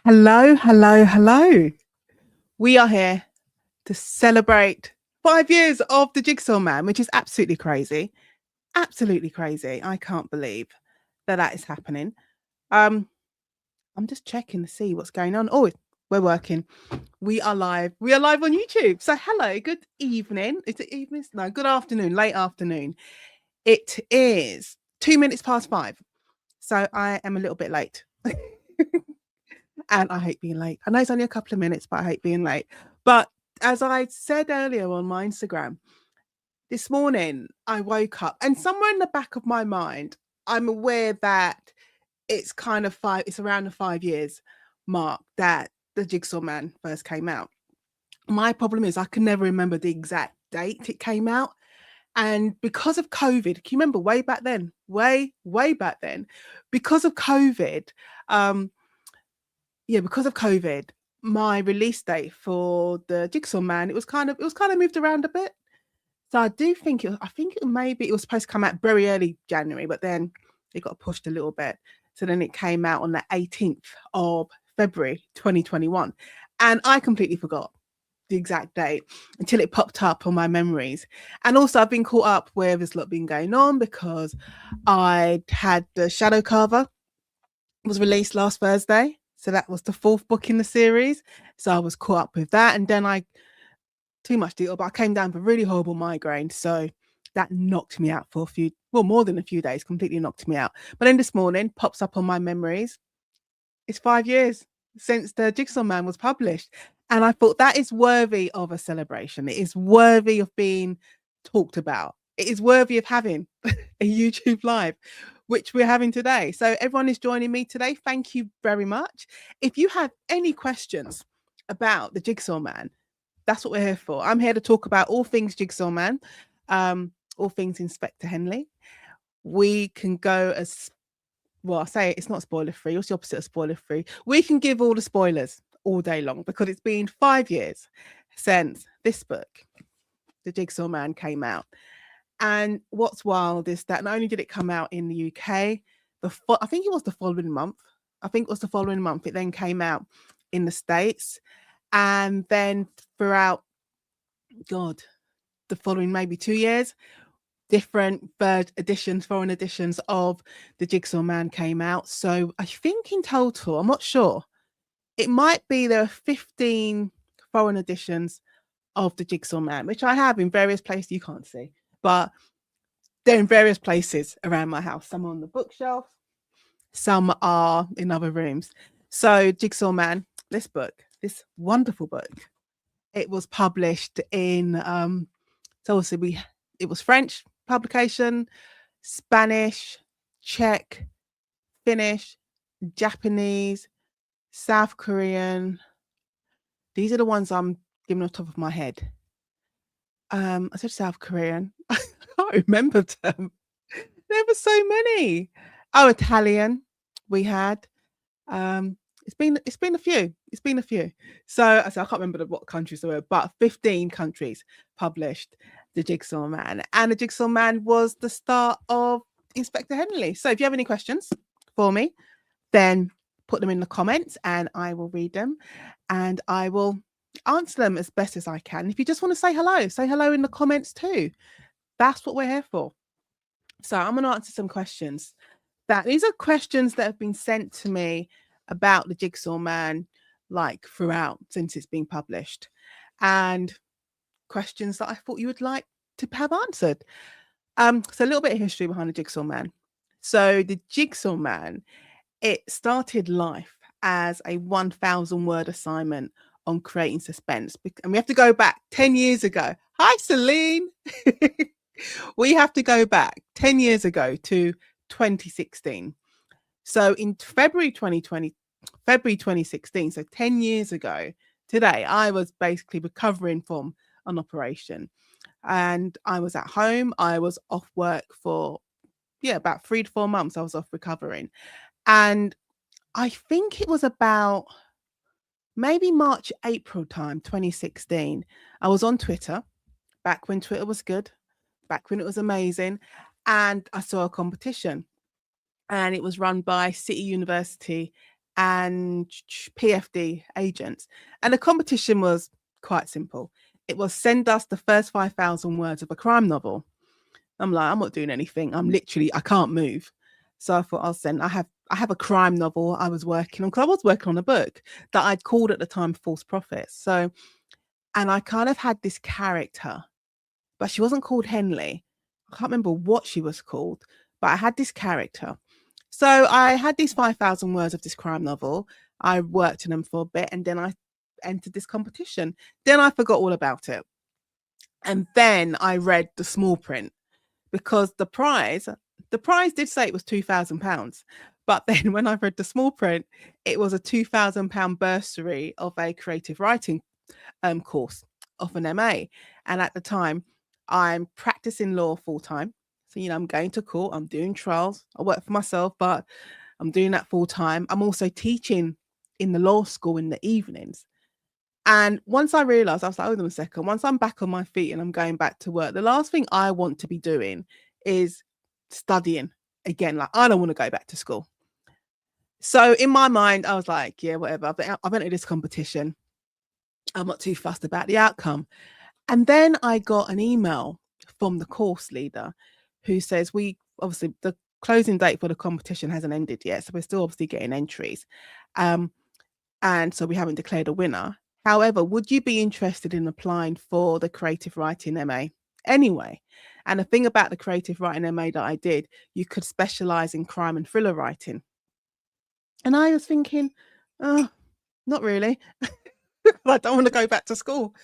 Hello, hello, hello. We are here to celebrate 5 years of the Jigsaw Man, which is absolutely crazy. Absolutely crazy. I can't believe that is happening. Um, I'm just checking to see what's going on. Oh, we're working. We are live. We are live on YouTube. So hello, good evening. Is it evening? No, good afternoon, late afternoon. It is 2 minutes past 5. So I am a little bit late. And I hate being late. I know it's only a couple of minutes, but I hate being late. But as I said earlier on my Instagram, this morning I woke up and somewhere in the back of my mind, I'm aware that it's around the 5 years mark that the Jigsaw Man first came out. My problem is I can never remember the exact date it came out. And because of COVID, can you remember way back then? Way back then, because of COVID, um, because of COVID, my release date for the Jigsaw Man, it was kind of moved around a bit. So I think it was supposed to come out very early January, but then it got pushed a little bit. So then it came out on the 18th of February 2021. And I completely forgot the exact date until it popped up on my memories. And also I've been caught up with this lot been going on because I had the Shadow Carver was released last Thursday. So that was the fourth book in the series. So I was caught up with that. And then too much detail, but I came down with a really horrible migraine. So that knocked me out for more than a few days, completely knocked me out. But then this morning pops up on my memories. It's 5 years since the Jigsaw Man was published. And I thought that is worthy of a celebration. It is worthy of being talked about. It is worthy of having a YouTube live, which we're having today. So everyone is joining me today. Thank you very much. If you have any questions about the Jigsaw Man, that's what we're here for. I'm here to talk about all things Jigsaw Man, all things Inspector Henley. We can go as well. I say it's not spoiler free. What's the opposite of spoiler free? We can give all the spoilers all day long because it's been 5 years since this book, The Jigsaw Man, came out. And what's wild is that not only did it come out in the UK, I think it was the following month. It then came out in the States, and then throughout, God, the following maybe 2 years, different foreign editions of the Jigsaw Man came out. So I think in total, I'm not sure, it might be there are 15 foreign editions of the Jigsaw Man, which I have in various places you can't see, but they're in various places around my house. Some are on the bookshelf, some are in other rooms. So Jigsaw Man, this wonderful book, it was published in so obviously it was French publication, Spanish, Czech, Finnish, Japanese, South Korean. These are the ones I'm giving off the top of my head. I said South Korean. I can't remember them. There were so many. Oh, Italian we had. It's been a few. It's been a few. So I can't remember what countries there were, but 15 countries published the Jigsaw Man. And the Jigsaw Man was the start of Inspector Henley. So if you have any questions for me, then put them in the comments and I will read them and I will answer them as best as I can. If you just want to say hello in the comments too. That's what we're here for. So I'm going to answer some questions. These are questions that have been sent to me about the Jigsaw Man, like throughout since it's been published, and questions that I thought you would like to have answered. So a little bit of history behind the Jigsaw Man. So the Jigsaw Man, it started life as a 1,000 word assignment on creating suspense, and we have to go back 10 years ago. Hi, Celine. We have to go back 10 years ago to 2016. So in February 2016, so 10 years ago today, I was basically recovering from an operation and I was at home. I was off work for, about 3 to 4 months. I was off recovering. And I think it was about maybe March, April time, 2016. I was on Twitter, back when Twitter was good, back when it was amazing. And I saw a competition and it was run by City University and PFD agents. And the competition was quite simple. It was send us the first 5,000 words of a crime novel. I'm like, I'm not doing anything. I can't move. So I thought I'll send. I have a crime novel I was working on, because I was working on a book that I'd called at the time False Prophets. So, and I kind of had this character, but she wasn't called Henley. I can't remember what she was called, but I had this character. So I had these 5,000 words of this crime novel. I worked in them for a bit, and then I entered this competition. Then I forgot all about it. And then I read the small print, because the prize did say it was £2,000. But then when I read the small print, it was a £2,000 bursary of a creative writing course of an MA. And at the time, I'm practicing law full time. So, I'm going to court, I'm doing trials, I work for myself, but I'm doing that full time. I'm also teaching in the law school in the evenings. And once I realized, I was like, hold on a second, once I'm back on my feet and I'm going back to work, the last thing I want to be doing is studying again. Like, I don't want to go back to school. So in my mind, I was like, yeah, whatever. I've entered this competition. I'm not too fussed about the outcome. And then I got an email from the course leader who says, we obviously, the closing date for the competition hasn't ended yet. So we're still obviously getting entries. And so we haven't declared a winner. However, would you be interested in applying for the creative writing MA anyway? And the thing about the creative writing MA that I did, you could specialize in crime and thriller writing. And I was thinking, oh, not really. I don't want to go back to school.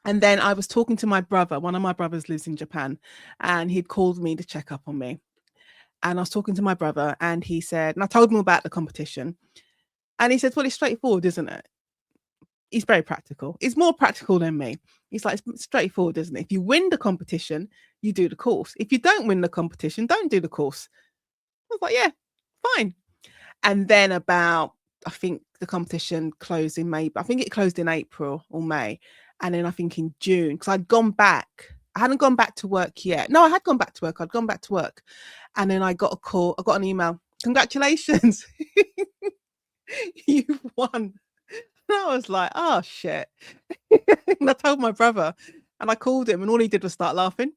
And then I was talking to my brother. One of my brothers lives in Japan, and he'd called me to check up on me. And I was talking to my brother, and he said, and I told him about the competition. And he said, well, it's straightforward, isn't it? He's very practical. He's more practical than me. He's like, it's straightforward, isn't it? If you win the competition, you do the course. If you don't win the competition, don't do the course. I was like, yeah, fine. And then I think the competition closed in May. I think it closed in April or May. And then I think in June, because I'd gone back. I hadn't gone back to work yet. No, I had gone back to work. I'd gone back to work. And then I got a call. I got an email. Congratulations. You've won. And I was like, oh, shit. And I told my brother, and I called him, and all he did was start laughing.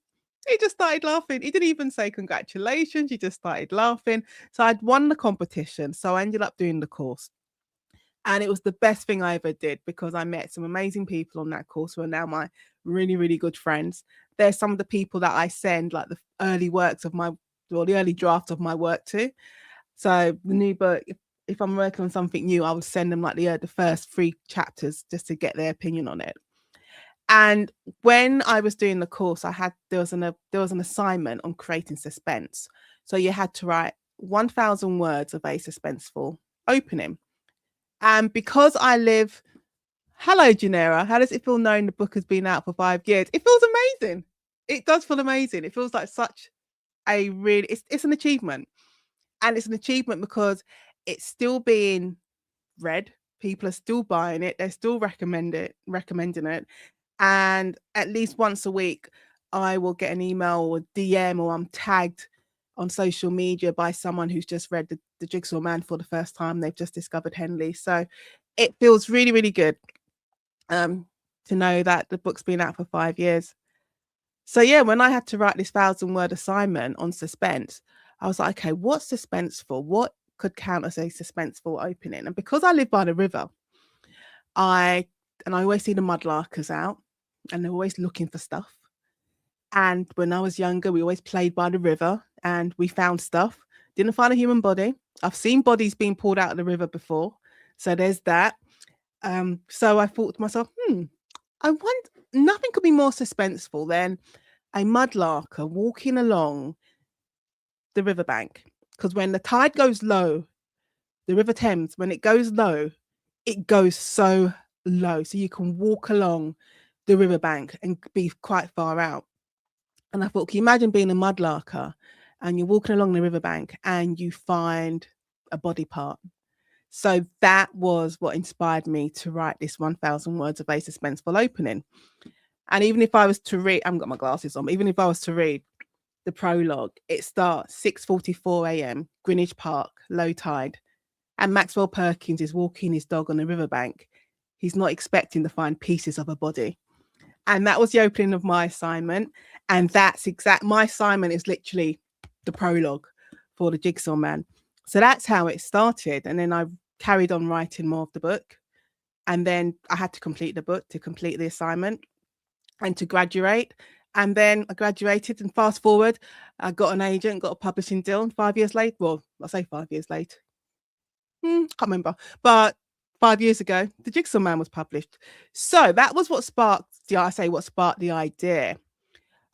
He just started laughing. He didn't even say congratulations. He just started laughing. So I'd won the competition. So I ended up doing the course. And it was the best thing I ever did, because I met some amazing people on that course who are now my really, really good friends. They're some of the people that I send like the early works of the early draft of my work to. So the new book, if I'm working on something new, I would send them like the first 3 chapters just to get their opinion on it. And when I was doing the course, there was an assignment on creating suspense. So you had to write 1,000 words of a suspenseful opening. And because hello, Janera, how does it feel knowing the book has been out for 5 years? It feels amazing. It does feel amazing. It feels like such it's an achievement. And it's an achievement because it's still being read. People are still buying it. They're still recommending it. And at least once a week, I will get an email or DM, or I'm tagged on social media by someone who's just read the Jigsaw Man for the first time. They've just discovered Henley. So it feels really, really good to know that the book's been out for 5 years. So yeah, when I had to write this 1,000-word assignment on suspense, I was like, okay, what's suspenseful? What could count as a suspenseful opening? And because I live by the river, I always see the mudlarkers out, and they're always looking for stuff. And when I was younger, we always played by the river, and we found stuff. Didn't find a human body. I've seen bodies being pulled out of the river before. So there's that. So I thought to myself, I want nothing could be more suspenseful than a mudlarker walking along the riverbank. Because when the tide goes low, the River Thames, when it goes low, it goes so low. So you can walk along the riverbank and be quite far out. And I thought, can you imagine being a mudlarker and you're walking along the riverbank and you find a body part? So that was what inspired me to write this 1,000 words of a suspenseful opening. And even if I was to read, I haven't got my glasses on, but even if I was to read, the prologue. It starts 6:44 a.m. Greenwich Park, low tide, and Maxwell Perkins is walking his dog on the riverbank. He's not expecting to find pieces of a body. And that was the opening of my assignment. And my assignment is literally the prologue for the Jigsaw Man. So that's how it started. And then I carried on writing more of the book. And then I had to complete the book to complete the assignment and to graduate. And then I graduated, and fast forward, I got an agent, got a publishing deal. And 5 years later, well, I say 5 years later, can't remember, but 5 years ago, The Jigsaw Man was published. So that was what sparked the idea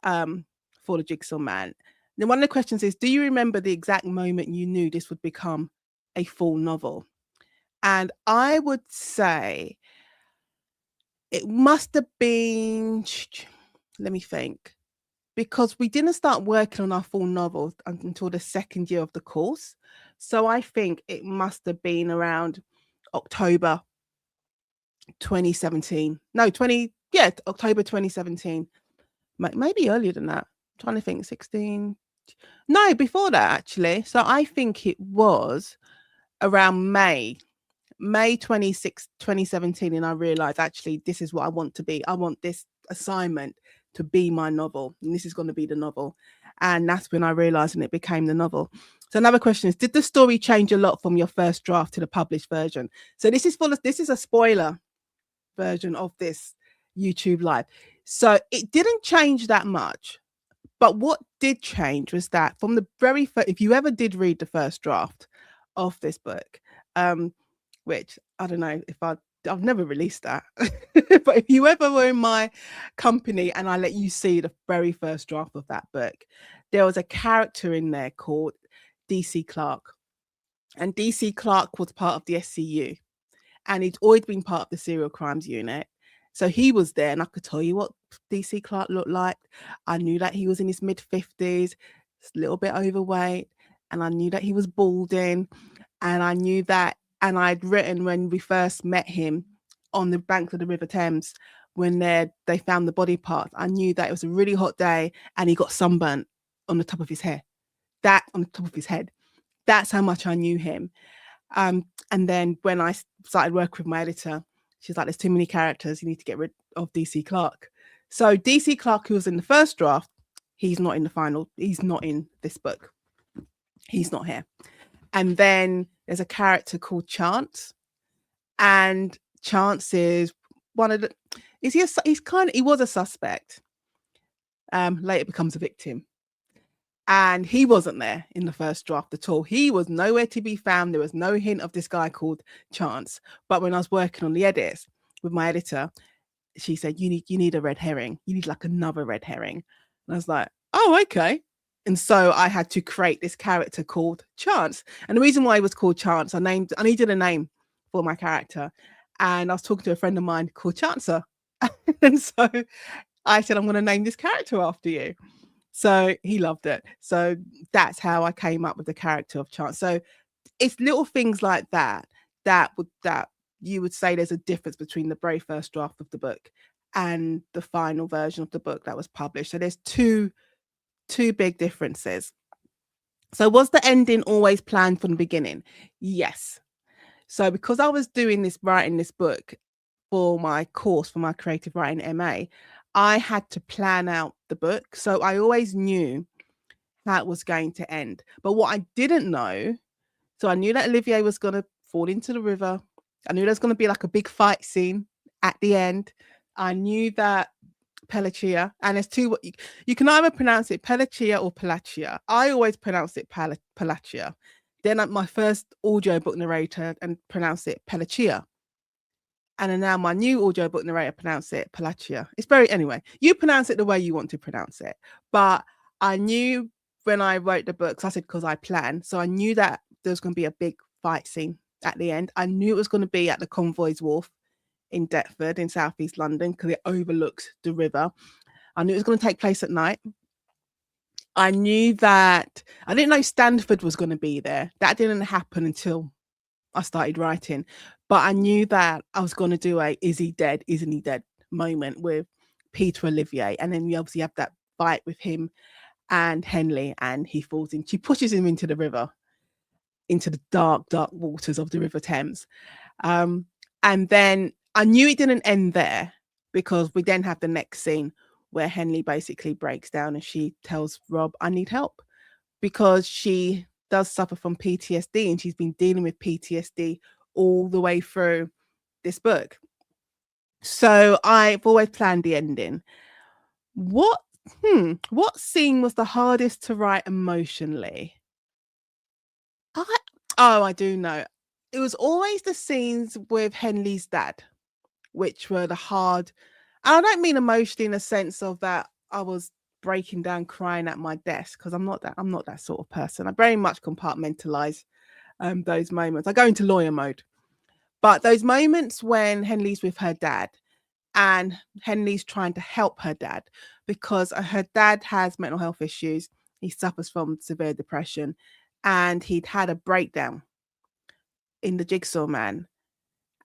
for The Jigsaw Man. Then one of the questions is, do you remember the exact moment you knew this would become a full novel? And I would say it must have been, let me think, because we didn't start working on our full novel until the second year of the course. So I think it must have been around October 2017. October 2017. Maybe earlier than that. I'm trying to think, 16. No, before that, actually. So I think it was around May 26, 2017. And I realized, actually, this is what I want to be. I want this assignment to be my novel. And this is going to be the novel. And that's when I realized, and it became the novel. So another question is, did the story change a lot from your first draft to the published version? So this is a spoiler version of this YouTube live. So it didn't change that much. But what did change was that from the very first, if you ever did read the first draft of this book, which I don't know if I've never released that, but if you ever were in my company and I let you see the very first draft of that book, there was a character in there called DC Clark. And DC Clark was part of the SCU. And he'd always been part of the serial crimes unit. So he was there, and I could tell you what DC Clark looked like. I knew that he was in his mid-50s, a little bit overweight, and I knew that he was balding, and I knew that, and I'd written when we first met him on the banks of the River Thames, when they found the body parts, I knew that it was a really hot day, and he got sunburnt on the top of his hair. That on the top of his head. That's how much I knew him. And then when I started working with my editor, she's like, there's too many characters. You need to get rid of DC Clark. So DC Clark, who was in the first draft, he's not in the final. He's not in this book. He's not here. And then there's a character called Chance. And Chance is one of the, he was a suspect. Later becomes a victim. And he wasn't there in the first draft at all. He was nowhere to be found. There was no hint of this guy called Chance. But when I was working on the edits with my editor, she said, you need a red herring. You need like another red herring. And I was like, oh, okay. And so I had to create this character called Chance. And the reason why he was called Chance, I needed a name for my character. And I was talking to a friend of mine called Chancer. And so I said, I'm going to name this character after you. So he loved it. So that's how I came up with the character of Chance. So it's little things like that you would say there's a difference between the very first draft of the book and the final version of the book that was published. So there's two big differences. So was the ending always planned from the beginning? Yes. So because I was writing this book for my course, for my creative writing MA, I had to plan out the book. So I always knew how it was going to end. But what I didn't know, so I knew that Olivier was going to fall into the river. I knew there was going to be like a big fight scene at the end. I knew that Pelletier, and there's two, you can either pronounce it Pelletier or Palatia. I always pronounce it Palatia. Then my first audiobook narrator and pronounced it Pelletier. And then now my new audiobook narrator pronounced it Palatia. Anyway, you pronounce it the way you want to pronounce it. But I knew when I wrote the books, I said, because I planned. So I knew that there was going to be a big fight scene at the end. I knew it was going to be at the Convoys Wharf in Deptford in southeast London because it overlooks the river. I knew it was going to take place at night. I knew that I didn't know Stanford was going to be there. That didn't happen until I started writing. But I knew that I was going to do a is he dead, isn't he dead moment with Peter Olivier. And then we obviously have that fight with him and Henley, and he falls in. She pushes him into the river, into the dark, dark waters of the River Thames. And then I knew it didn't end there, because we then have the next scene where Henley basically breaks down and she tells Rob, I need help, because she does suffer from PTSD and she's been dealing with PTSD all the way through this book. So I've always planned the ending. What scene was the hardest to write emotionally? I do know. It was always the scenes with Henley's dad, which were the hard. And I don't mean emotionally in a sense of that I was breaking down crying at my desk, because I'm not that sort of person. I very much compartmentalize those moments. I go into lawyer mode. But those moments when Henley's with her dad and Henley's trying to help her dad, because her dad has mental health issues. He suffers from severe depression, and he'd had a breakdown in the Jigsaw Man.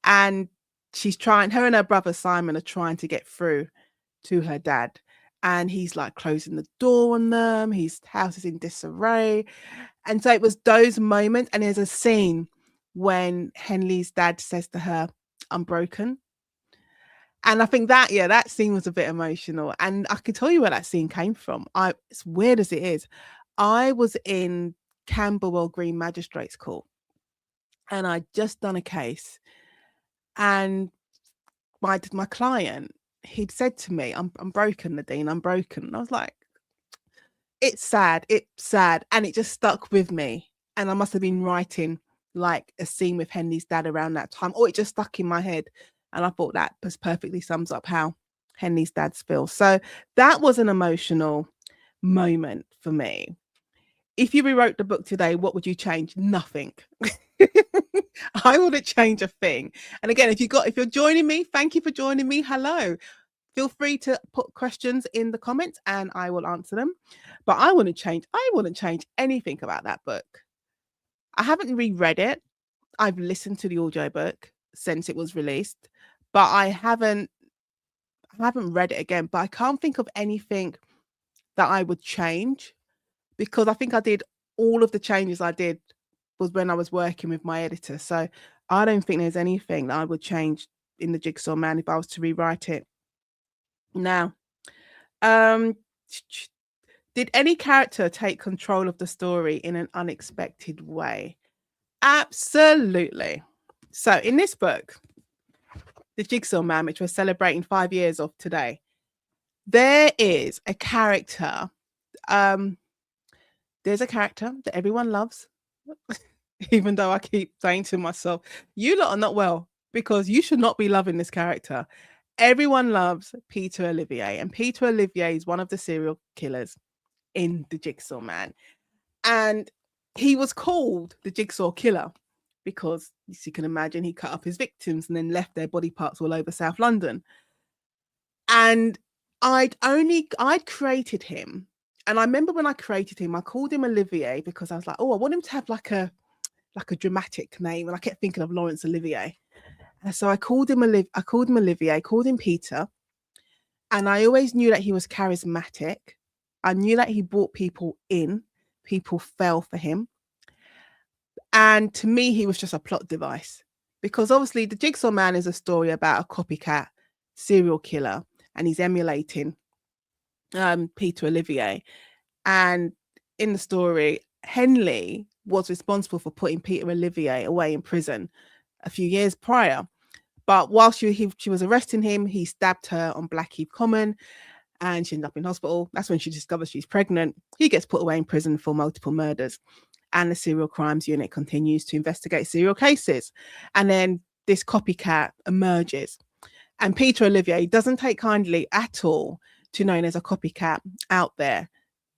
And her and her brother Simon are trying to get through to her dad. And he's like closing the door on them. His house is in disarray. And so it was those moments. And there's a scene when Henley's dad says to her, I'm broken. And I think that scene was a bit emotional. And I can tell you where that scene came from. It's weird as it is. I was in Camberwell Green Magistrates Court, and I'd just done a case. And my client, he'd said to me, I'm broken, Nadine, I'm broken. And I was like, it's sad. And it just stuck with me. And I must have been writing like a scene with Henley's dad around that time, or it just stuck in my head. And I thought that just perfectly sums up how Henley's dad's feel. So that was an emotional moment for me. If you rewrote the book today, what would you change? Nothing. I wouldn't change a thing. And again, if you're joining me, thank you for joining me. Hello. Feel free to put questions in the comments and I will answer them. But I wouldn't change anything about that book. I haven't reread it. I've listened to the audiobook since it was released, but I haven't read it again. But I can't think of anything that I would change, because I think I did all of the changes I did was when I was working with my editor. So I don't think there's anything that I would change in the Jigsaw Man if I was to rewrite it. Now, did any character take control of the story in an unexpected way? Absolutely. So in this book, The Jigsaw Man, which we're celebrating 5 years of today, there is a character. There's a character that everyone loves, even though I keep saying to myself, you lot are not well, because you should not be loving this character. Everyone loves Peter Olivier, and Peter Olivier is one of the serial killers in The Jigsaw Man. And he was called the Jigsaw Killer because, as you can imagine, he cut up his victims and then left their body parts all over South London. And I'd created him. And I remember when I created him, I called him Olivier because I was like, oh, I want him to have like a dramatic name. And I kept thinking of Laurence Olivier. And so I called him Olivier, I called him Peter. And I always knew that he was charismatic. I knew that he brought people in. People fell for him. And to me, he was just a plot device. Because obviously The Jigsaw Man is a story about a copycat serial killer. And he's emulating Peter Olivier. And in the story, Henley was responsible for putting Peter Olivier away in prison a few years prior. But while she was arresting him, he stabbed her on Blackheath Common and she ended up in hospital. That's when she discovers she's pregnant. He gets put away in prison for multiple murders. And the serial crimes unit continues to investigate serial cases. And then this copycat emerges. And Peter Olivier doesn't take kindly at all to knowing there's a copycat out there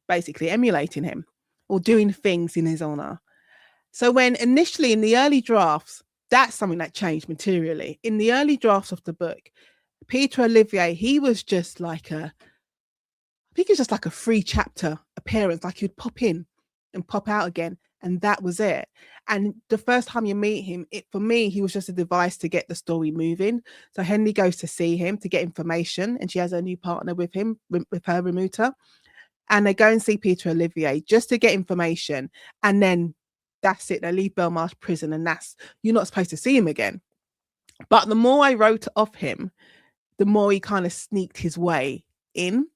basically emulating him or doing things in his honor. So when initially in the early drafts, that's something that changed materially. In the early drafts of the book, Peter Olivier, he was just like a free chapter appearance, like he'd pop in and pop out again. And that was it. And the first time you meet him, for me, he was just a device to get the story moving. So Henley goes to see him to get information, and she has a new partner with him, with her Remuta. and they go and see Peter Olivier just to get information, and then that's it. They leave Belmarsh prison, and that's you're not supposed to see him again. But the more I wrote of him, the more he kind of sneaked his way in.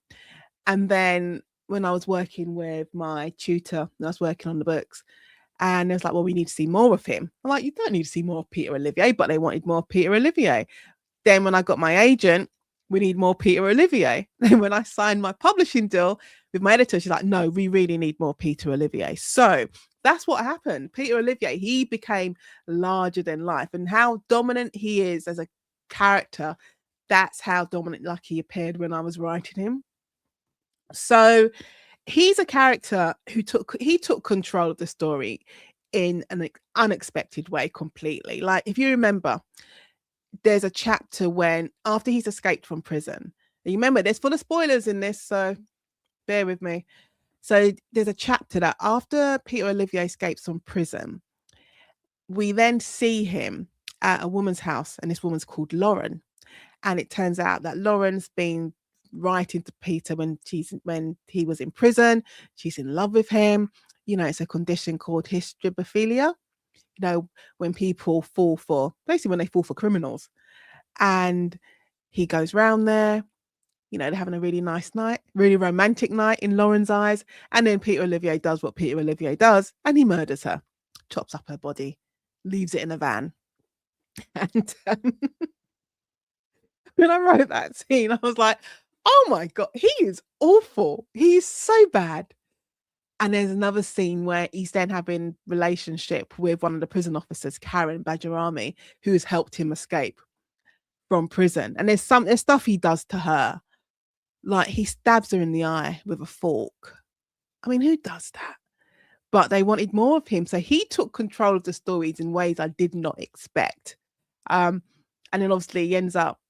And then when I was working with my tutor, I was working on the books, and it was like, well, we need to see more of him. I'm like, you don't need to see more of Peter Olivier, but they wanted more of Peter Olivier. Then when I got my agent, we need more Peter Olivier. Then when I signed my publishing deal with my editor, she's like, no, we really need more Peter Olivier. So that's what happened. Peter Olivier, he became larger than life, and how dominant he is as a character. That's how dominant like he appeared when I was writing him. So he's a character who took control of the story in an unexpected way completely. Like, if you remember, there's a chapter when after he's escaped from prison. You remember, there's full of spoilers in this, so bear with me. So there's a chapter that after Peter Olivier escapes from prison, we then see him at a woman's house, and this woman's called Lauren. And it turns out that Lauren's been writing to Peter when he was in prison. She's in love with him. You know, it's a condition called hystrobophilia. You know, when people fall for criminals. And he goes round there. You know, they're having a really nice night, really romantic night in Lauren's eyes. And then Peter Olivier does what Peter Olivier does, and he murders her, chops up her body, leaves it in a van. And when I wrote that scene, I was like, oh my God, he is awful. He's so bad. And there's another scene where he's then having relationship with one of the prison officers, Karen Bajrami, who has helped him escape from prison. And there's stuff he does to her. Like, he stabs her in the eye with a fork. I mean, who does that? But they wanted more of him. So he took control of the stories in ways I did not expect. And then obviously he ends up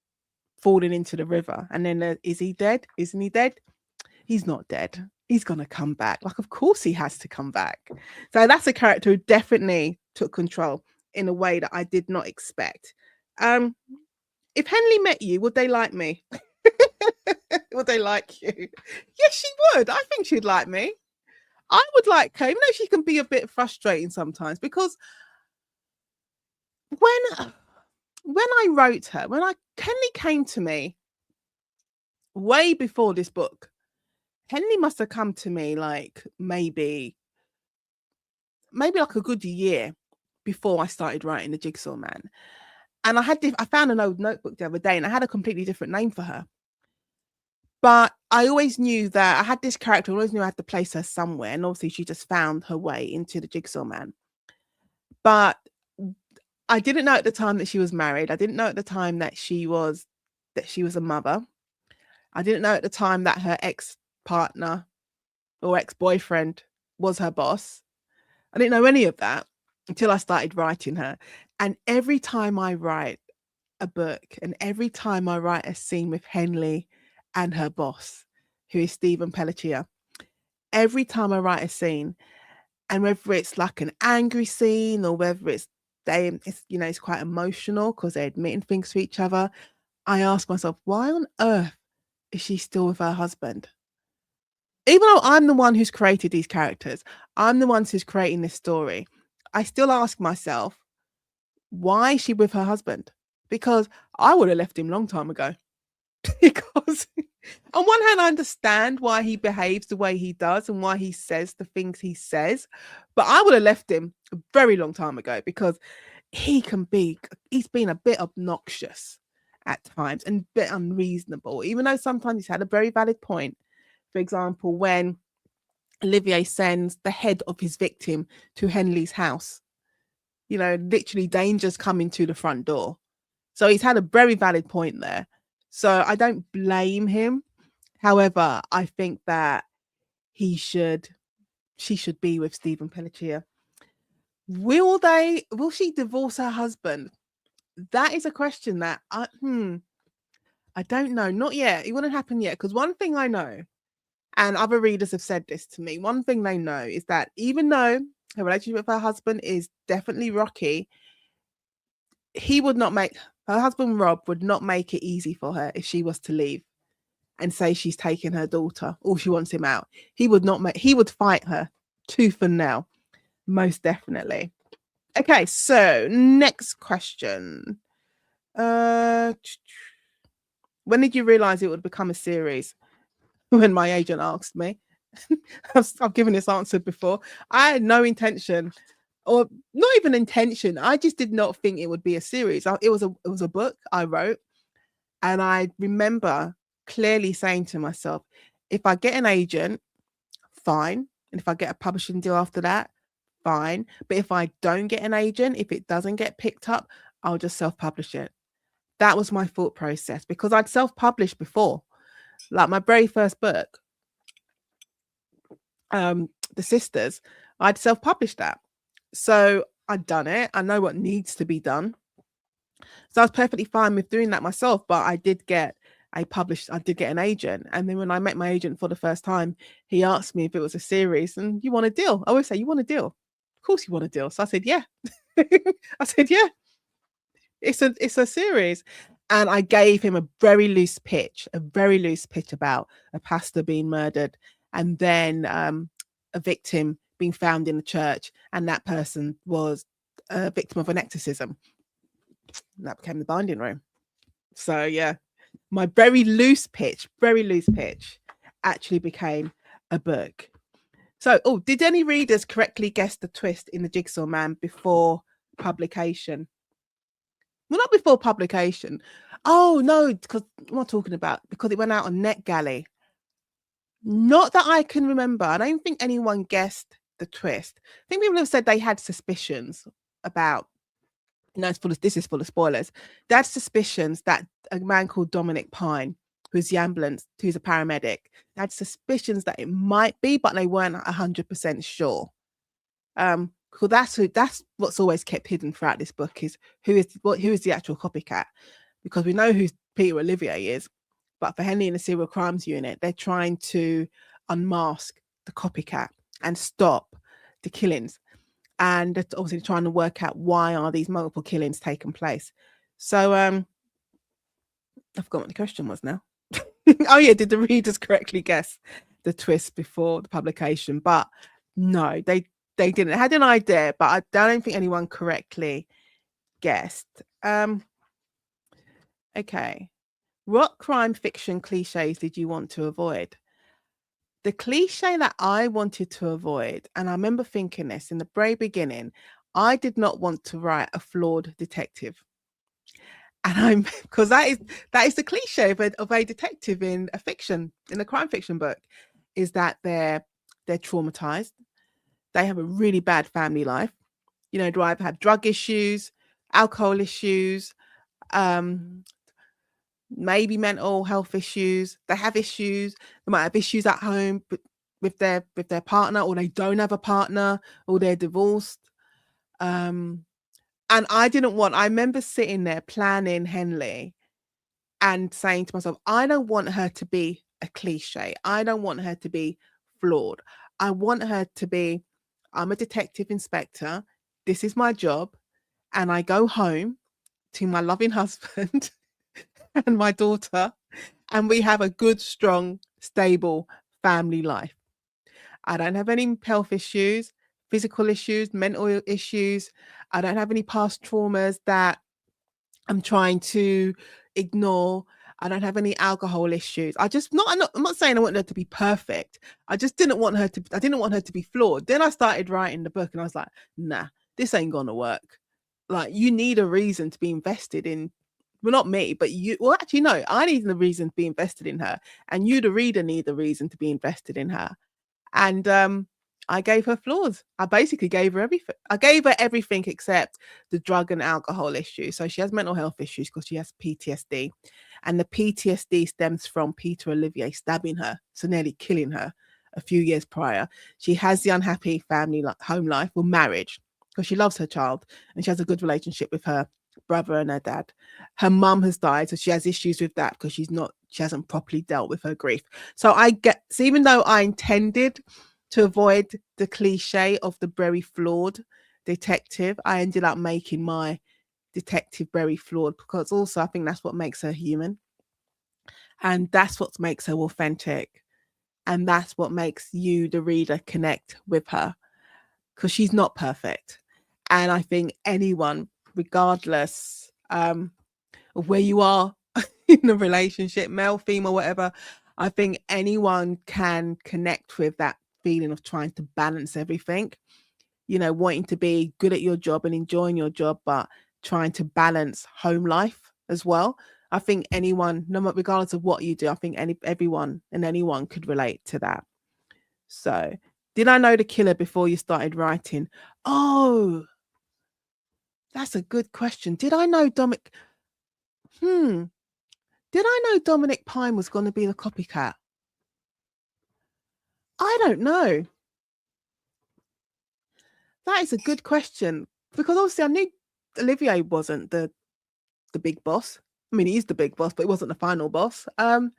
falling into the river. And then is he dead? Isn't he dead? He's not dead. He's going to come back. Like, of course he has to come back. So that's a character who definitely took control in a way that I did not expect. If Henley met you, would they like me? Would they like you? Yes, she would. I think she'd like me. I would like her, even though she can be a bit frustrating sometimes, because when I wrote her, Henley came to me way before this book. Henley must have come to me like maybe like a good year before I started writing the Jigsaw Man. And I found an old notebook the other day, and I had a completely different name for her. But I always knew that I had this character. I always knew I had to place her somewhere. And obviously she just found her way into the Jigsaw Man. But I didn't know at the time that she was married. I didn't know at the time that she was a mother. I didn't know at the time that her ex-partner or ex-boyfriend was her boss. I didn't know any of that until I started writing her. And every time I write a book, and every time I write a scene with Henley and her boss, who is Stephen Pelletier, every time I write a scene, and whether it's like an angry scene or whether it's quite emotional because they're admitting things to each other, I ask myself, why on earth is she still with her husband? Even though I'm the one who's created these characters, I'm the one who's creating this story, I still ask myself, why is she with her husband? Because I would have left him a long time ago. Because on one hand, I understand why he behaves the way he does and why he says the things he says, but I would have left him a very long time ago, because he's been a bit obnoxious at times and a bit unreasonable, even though sometimes he's had a very valid point. For example, when Olivier sends the head of his victim to Henley's house, literally dangers coming to the front door. So he's had a very valid point there. So I don't blame him. However, I think that she should be with Stephen Pelletier. Will she divorce her husband? That is a question that I don't know. Not yet. It wouldn't happen yet. Because one thing I know, and other readers have said this to me, one thing they know is that even though her relationship with her husband is definitely rocky, her husband Rob would not make it easy for her if she was to leave. and say she's taking her daughter or she wants him out. He would not make, he would fight her tooth and nail, most definitely. Okay, so next question. When did you realize it would become a series? When my agent asked me. I've given this answer before. I had no intention, or not even intention. I just did not think it would be a series. It was a book I wrote, and I remember clearly saying to myself, if I get an agent, fine, and if I get a publishing deal after that, fine. But if I don't get an agent, if it doesn't get picked up, I'll just self-publish it. That was my thought process, because I'd self-published before. Like my very first book, The Sisters, I'd self-published that. So I'd done it. I know what needs to be done. So I was perfectly fine with doing that myself, but I did get an agent. And then when I met my agent for the first time, he asked me if it was a series and you want a deal. I always say, you want a deal? Of course you want a deal. So I said, yeah. I said, yeah, it's a series. And I gave him a very loose pitch about a pastor being murdered, and then a victim being found in the church, and that person was a victim of an exorcism. And that became the Binding Room. So yeah, my very loose pitch actually became a book. So, did any readers correctly guess the twist in the Jigsaw Man before publication? Well, not before publication. Oh no, because what am I talking about? Because it went out on NetGalley. Not that I can remember. I don't think anyone guessed the twist. I think people have said they had suspicions about. No, this is full of spoilers. They had suspicions that a man called Dominic Pine, who's the ambulance, who's a paramedic, they had suspicions that it might be, but they weren't 100% sure. So that's what's always kept hidden throughout this book, is who is the actual copycat, because we know who Peter Olivier is, but for Henley and the Serial Crimes Unit, they're trying to unmask the copycat and stop the killings, and they're obviously trying to work out why are these multiple killings taking place. So I forgot what the question was now. Oh yeah, did the readers correctly guess the twist before the publication? But no, they didn't. They had an idea, but I don't think anyone correctly guessed. Okay. What crime fiction cliches did you want to avoid? The cliche that I wanted to avoid, and I remember thinking this in the very beginning, I did not want to write a flawed detective. And I'm because that is the cliche of a detective in a crime fiction book, is that they're traumatized. They have a really bad family life. You know, do I have drug issues, alcohol issues, maybe mental health issues. They have issues. They might have issues at home with their partner, or they don't have a partner, or they're divorced. And I remember sitting there planning Henley and saying to myself, I don't want her to be a cliche. I don't want her to be flawed. I want her to be, I'm a detective inspector. This is my job. And I go home to my loving husband and my daughter, and we have a good, strong, stable family life. I don't have any health issues, physical issues, mental issues. I don't have any past traumas that I'm trying to ignore. I don't have any alcohol issues. I'm not saying I want her to be perfect. I didn't want her to be flawed. Then I started writing the book and I was like, nah, this ain't gonna work. Like, you need a reason to be invested in, well, not me, but you. Well, actually, no, I need the reason to be invested in her, and you, the reader, need the reason to be invested in her. And I gave her flaws. I basically gave her everything. I gave her everything except the drug and alcohol issue. So she has mental health issues because she has PTSD. And the PTSD stems from Peter Olivier stabbing her, so nearly killing her a few years prior. She has the unhappy family home life, or marriage, because she loves her child and she has a good relationship with her brother and her dad. Her mum has died, so she has issues with that because she hasn't properly dealt with her grief. So even though I intended to avoid the cliche of the very flawed detective, I ended up making my detective very flawed, because also I think that's what makes her human. And that's what makes her authentic. And that's what makes you, the reader, connect with her, because she's not perfect. And I think anyone, regardless of where you are in a relationship, male, female, whatever, I think anyone can connect with that feeling of trying to balance everything, wanting to be good at your job and enjoying your job, but trying to balance home life as well. I think anyone, no matter, regardless of what you do, I think everyone and anyone could relate to that. So, did I know the killer before you started writing? Oh, that's a good question. Did I know Dominic? Hmm. Did I know Dominic Pine was going to be the copycat? I don't know. That is a good question, because obviously I knew Olivier wasn't the big boss. I mean, he's the big boss, but he wasn't the final boss. I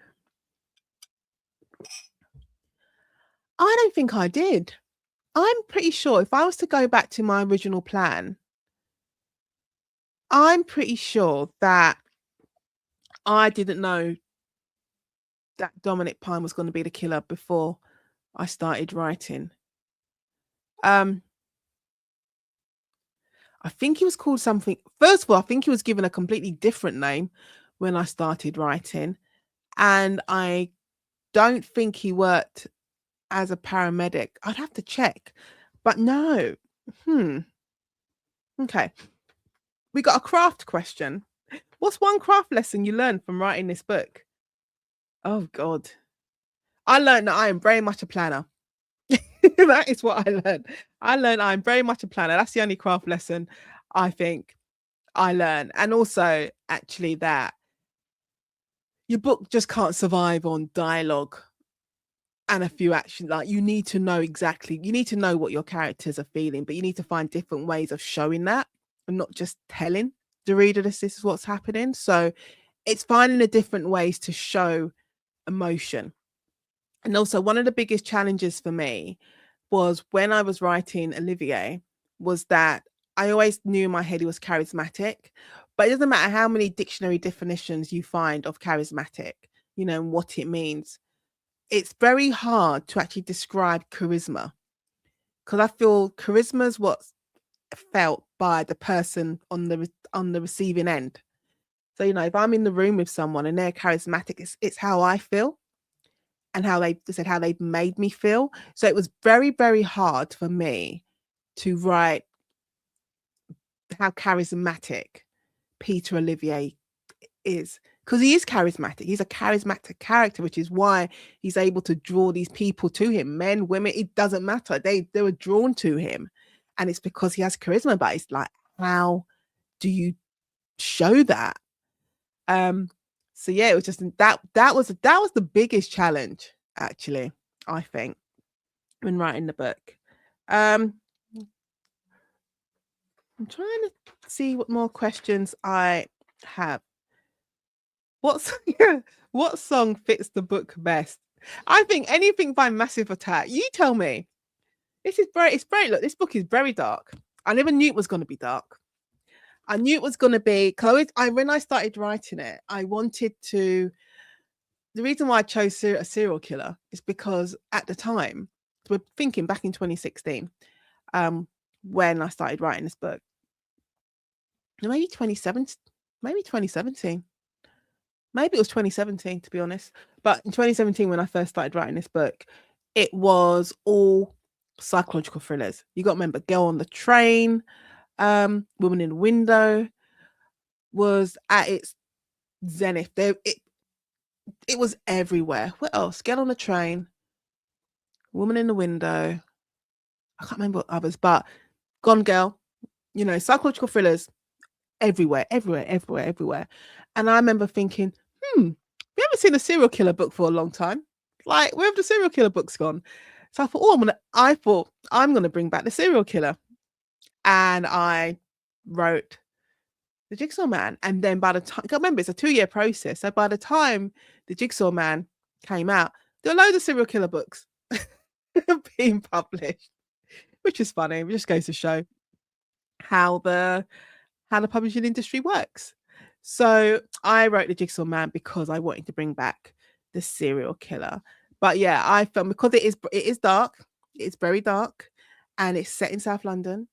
don't think I did. I'm pretty sure if I was to go back to my original plan, I'm pretty sure that I didn't know that Dominic Pine was going to be the killer before I started writing. I think he was called something. First of all, I think he was given a completely different name when I started writing. And I don't think he worked as a paramedic. I'd have to check. But no. Okay. We got a craft question. What's one craft lesson you learned from writing this book? Oh, God. I learned that I am very much a planner. That is what I learned. I learned I'm very much a planner. That's the only craft lesson I think I learned. And also, actually, that your book just can't survive on dialogue and a few actions. Like, you need to know what your characters are feeling, but you need to find different ways of showing that and not just telling the reader this is what's happening. So it's finding the different ways to show emotion. And also, one of the biggest challenges for me was when I was writing Olivier, was that I always knew in my head he was charismatic, but it doesn't matter how many dictionary definitions you find of charismatic, and what it means. It's very hard to actually describe charisma, because I feel charisma is what's felt by the person on the receiving end. So, if I'm in the room with someone and they're charismatic, it's how I feel and how they've made me feel. So it was very, very hard for me to write how charismatic Peter Olivier is, because he is charismatic. He's a charismatic character, which is why he's able to draw these people to him, men, women, it doesn't matter. They were drawn to him, and it's because he has charisma. But it's like, how do you show that? So yeah, it was just that was the biggest challenge, actually, I think, when writing the book. I'm trying to see what more questions I have. What song fits the book best? I think anything by Massive Attack. You tell me. Look, this book is very dark. I never knew it was going to be dark. I knew it was going to be, because when I started writing it, I wanted to. The reason why I chose a serial killer is because at the time, we're thinking back in 2016, when I started writing this book, maybe 2017, maybe 2017. Maybe it was 2017, to be honest. But in 2017, when I first started writing this book, it was all psychological thrillers. You got to remember, Girl on the Train, Woman in the Window was at its zenith. It was everywhere. What else? Girl on the Train, Woman in the Window. I can't remember what others, but Gone Girl. Psychological thrillers everywhere, everywhere, everywhere, everywhere. And I remember thinking, we haven't seen a serial killer book for a long time. Like, where have the serial killer books gone? So I thought I'm gonna bring back the serial killer. And I wrote the Jigsaw Man. And then by the time, I remember, it's a 2-year process. So by the time the Jigsaw Man came out, there were loads of serial killer books being published, which is funny. It just goes to show how the publishing industry works. So I wrote the Jigsaw Man because I wanted to bring back the serial killer. But yeah, I felt because it is dark, it's very dark, and it's set in South London.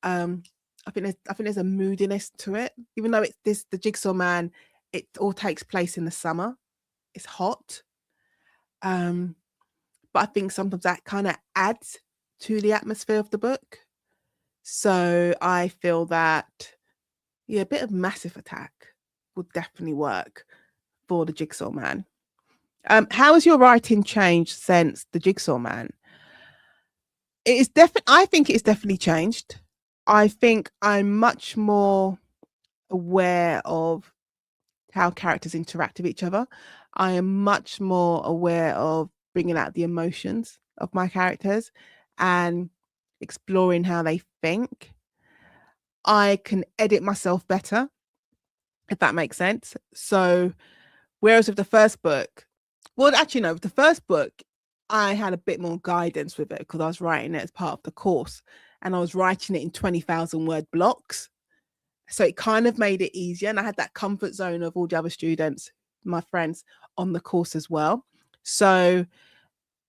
Um, I think there's a moodiness to it, even though it's this the Jigsaw Man. It all takes place in the summer. It's hot. Um, but I think sometimes that kind of adds to the atmosphere of the book. So I feel that, yeah, a bit of Massive Attack would definitely work for the Jigsaw Man. How has your writing changed since the Jigsaw Man? It is definitely. I think it's definitely changed. I think I'm much more aware of how characters interact with each other. I am much more aware of bringing out the emotions of my characters and exploring how they think. I can edit myself better, if that makes sense. So, whereas with the first book, well, actually, no, with the first book, I had a bit more guidance with it because I was writing it as part of the course and I was writing it in 20,000 word blocks. So it kind of made it easier. And I had that comfort zone of all the other students, my friends on the course as well. So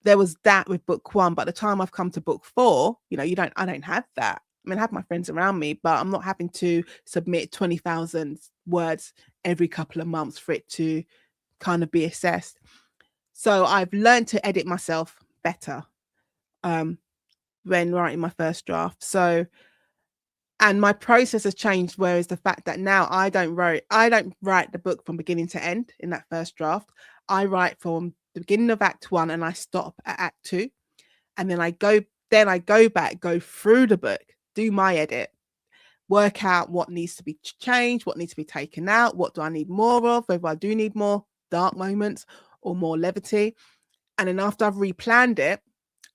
there was that with book one. But the time I've come to book four, I don't have that. I mean, I have my friends around me, but I'm not having to submit 20,000 words every couple of months for it to kind of be assessed. So I've learned to edit myself better when writing my first draft. So, and my process has changed, whereas the fact that now I don't write the book from beginning to end in that first draft. I write from the beginning of act one and I stop at act two. And then I go back, go through the book, do my edit, work out what needs to be changed, what needs to be taken out, what do I need more of, whether I do need more dark moments or more levity. And then after I've replanned it,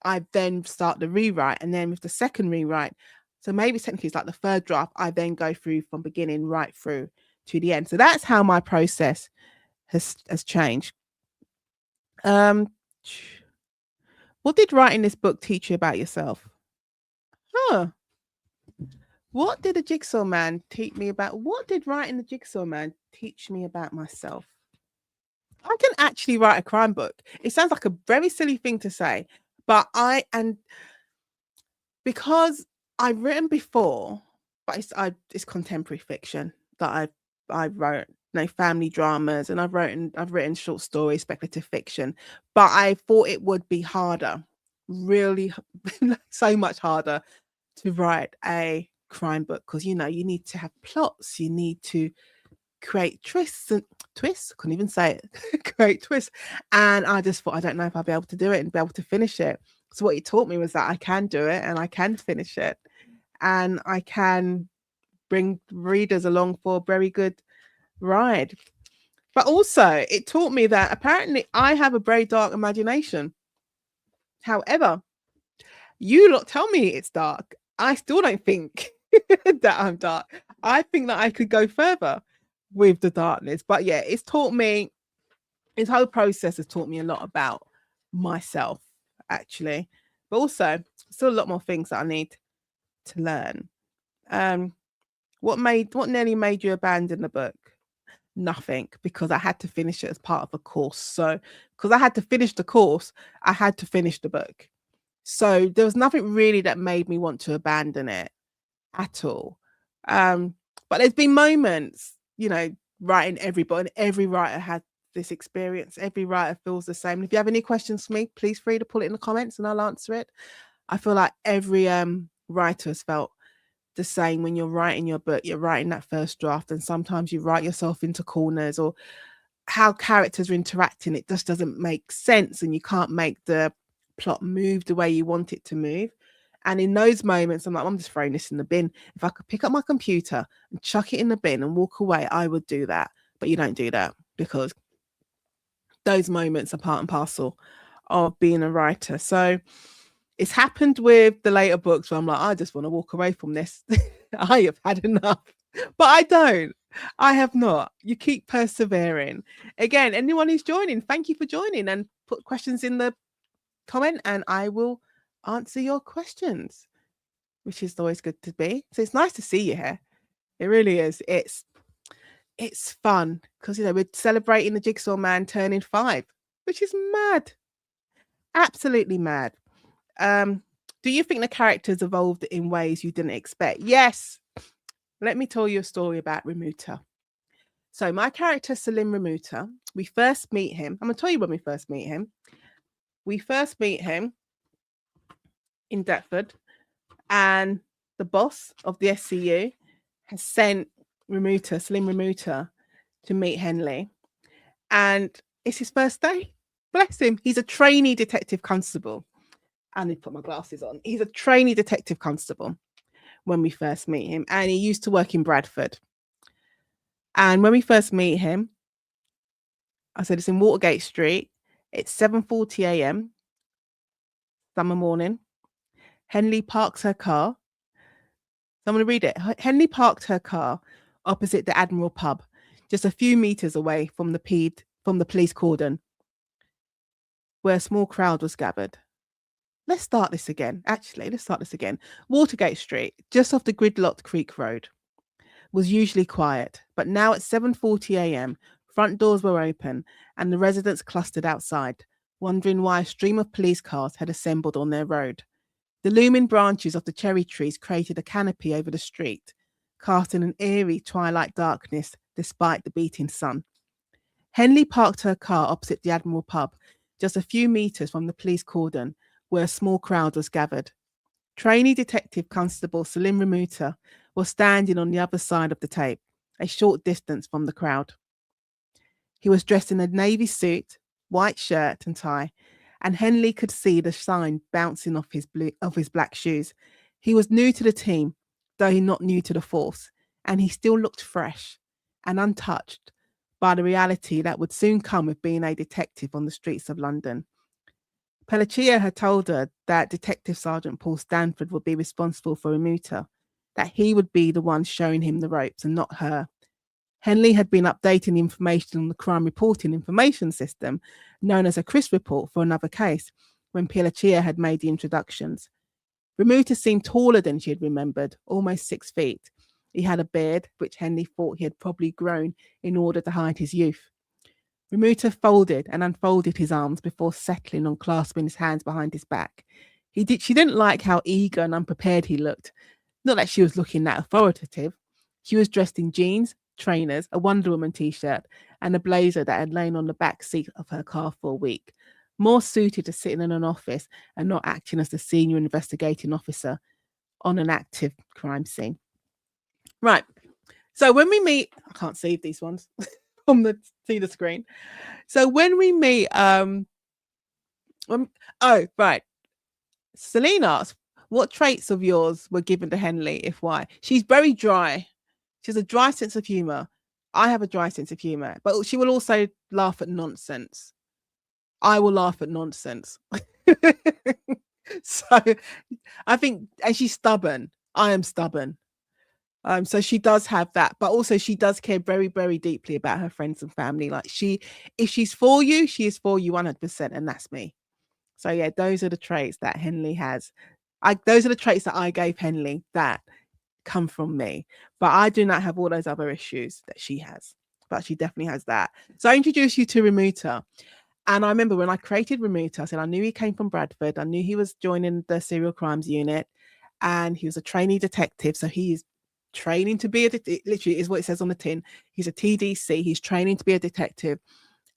I then start the rewrite. And then with the second rewrite, so maybe technically it's like the third draft, I then go through from beginning right through to the end. So that's how my process has changed. What did writing this book teach you about yourself? Huh. What did the Jigsaw Man teach me about? What did writing the Jigsaw Man teach me about myself? I can actually write a crime book. It sounds like a very silly thing to say, but because I've written before, but it's contemporary fiction that I wrote, family dramas, and I've written short stories, speculative fiction, but I thought it would be harder, really, so much harder to write a crime book because you need to have plots, you need to create twists. Couldn't even say it. Create twists, and I just thought I don't know if I'll be able to do it and be able to finish it. So what he taught me was that I can do it and I can finish it and I can bring readers along for a very good ride. But also it taught me that apparently I have a very dark imagination. However, you lot tell me it's dark. I still don't think that I'm dark. I think that I could go further with the darkness. But yeah, it's taught me, this whole process has taught me a lot about myself, actually. But also, still a lot more things that I need to learn. What nearly made you abandon the book? Nothing, because I had to finish it as part of a course. So, because I had to finish the course, I had to finish the book. So there was nothing really that made me want to abandon it at all. But there's been moments, writing every writer had this experience. Every writer feels the same. If you have any questions for me, please free to put it in the comments and I'll answer it. I feel like every writer has felt the same. When you're writing your book, you're writing that first draft, and sometimes you write yourself into corners, or how characters are interacting, it just doesn't make sense, and you can't make the plot move the way you want it to move. And in those moments, I'm like, I'm just throwing this in the bin. If I could pick up my computer and chuck it in the bin and walk away, I would do that. But you don't do that, because those moments are part and parcel of being a writer. So it's happened with the later books where I'm like, I just want to walk away from this. I have had enough. But I don't. I have not. You keep persevering. Again, anyone who's joining, thank you for joining, and put questions in the comment and I will answer your questions, which is always good to be. So it's nice to see you here. It really is. It's fun because we're celebrating the Jigsaw Man turning 5. which is mad. Absolutely mad. Um, do you think the characters evolved in ways you didn't expect? Yes. Let me tell you a story about Remuta. So my character Salim Remuta, we first meet him. I'm gonna tell you when we first meet him. We first meet him in Deptford, and the boss of the SCU has sent Salim Remuta, to meet Henley. And it's his first day. Bless him. He's a trainee detective constable. I need to put my glasses on. He's a trainee detective constable when we first meet him. And he used to work in Bradford. And when we first meet him, I said it's in Watergate Street. It's 7:40 a.m. summer morning. Henley parks her car. So I'm going to read it. Henley parked her car opposite the Admiral pub, just a few meters away from the police cordon, where a small crowd was gathered. Let's start this again. Actually, let's start this again. Watergate Street, just off the gridlocked Creek Road, was usually quiet, but now at 7:40 a.m., front doors were open and the residents clustered outside, wondering why a stream of police cars had assembled on their road. The looming branches of the cherry trees created a canopy over the street, casting an eerie twilight darkness despite the beating sun. Henley parked her car opposite the Admiral pub, just a few meters from the police cordon, where a small crowd was gathered. Trainee Detective Constable Salim Remuta was standing on the other side of the tape, a short distance from the crowd. He was dressed in a navy suit, white shirt and tie, and Henley could see the shine bouncing off his black shoes. He was new to the team, though he not new to the force, and he still looked fresh and untouched by the reality that would soon come with being a detective on the streets of London. Pelletier had told her that Detective Sergeant Paul Stanford would be responsible for Remuta, that he would be the one showing him the ropes and not her. Henley had been updating the information on the crime reporting information system, known as a CRIS report, for another case, when Pelletier had made the introductions. Remuta seemed taller than she had remembered, almost 6 feet. He had a beard, which Henley thought he had probably grown in order to hide his youth. Remuta folded and unfolded his arms before settling on clasping his hands behind his back. She didn't like how eager and unprepared he looked. Not that she was looking that authoritative. She was dressed in jeans, trainers, a Wonder Woman t-shirt, and a blazer that had lain on the back seat of her car for a week, more suited to sitting in an office and not acting as the senior investigating officer on an active crime scene. Right. So when we meet, I can't save these ones on the screen. So when we meet, oh right, Celine asks, what traits of yours were given to Henley, if why? She's very dry. She has a dry sense of humor. I have a dry sense of humor, but she will also laugh at nonsense. I will laugh at nonsense. So I think, and she's stubborn. I am stubborn. So she does have that, but also she does care very, very deeply about her friends and family. Like if she's for you, she is for you 100%, and that's me. So yeah, those are the traits that Henley has. Those are the traits that I gave Henley that come from me, but I do not have all those other issues that she has. But she definitely has that. So I introduced you to Remuta. And I remember when I created Remuta, I said I knew he came from Bradford. I knew he was joining the serial crimes unit, and he was a trainee detective. So he's training to be literally is what it says on the tin. He's a TDC. He's training to be a detective.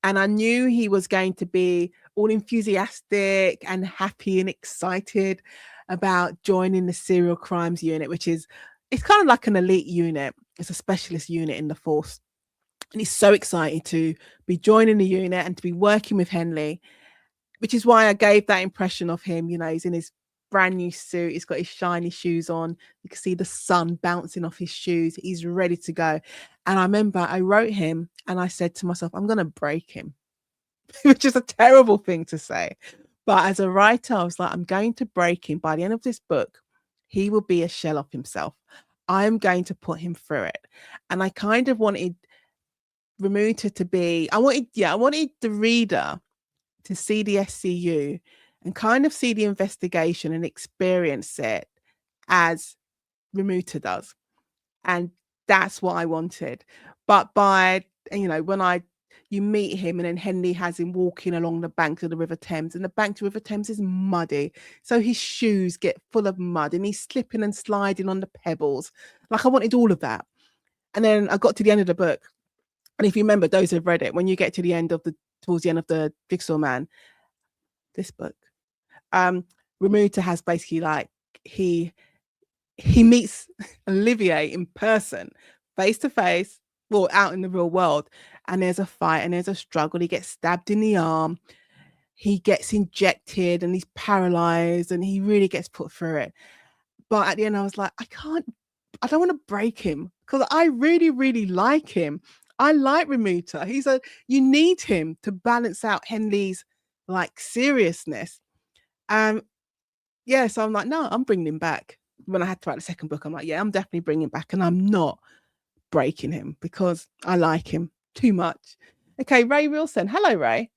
And I knew he was going to be all enthusiastic and happy and excited about joining the serial crimes unit, which is, it's kind of like an elite unit. It's a specialist unit in the force. And he's so excited to be joining the unit and to be working with Henley, which is why I gave that impression of him. You know, he's in his brand new suit. He's got his shiny shoes on. You can see the sun bouncing off his shoes. He's ready to go. And I remember I wrote him and I said to myself, I'm going to break him, which is a terrible thing to say. But as a writer, I was like, I'm going to break him. By the end of this book, he will be a shell of himself. I am going to put him through it. And I kind of wanted Remuta to be, I wanted the reader to see the SCU and kind of see the investigation and experience it as Remuta does. And that's what I wanted. But when I you meet him, and then Henley has him walking along the banks of the River Thames, and the bank to River Thames is muddy. So his shoes get full of mud and he's slipping and sliding on the pebbles. Like, I wanted all of that. And then I got to the end of the book. And if you remember, those who've read it, when you get to the end of towards the end of the Jigsaw Man, this book, Remuta has basically like, he meets Olivier in person, face to face, well, out in the real world, and there's a fight and there's a struggle. He gets stabbed in the arm, he gets injected, and he's paralyzed, and he really gets put through it. But at the end, I was like, I don't want to break him, because I really, really like him. I like Remuta. You need him to balance out Henley's like seriousness. Yeah, so I'm like, no, I'm bringing him back. When I had to write the second book, I'm like, yeah, I'm definitely bringing him back, and I'm not breaking him because I like him too much. Okay, Ray Wilson. Hello, Ray.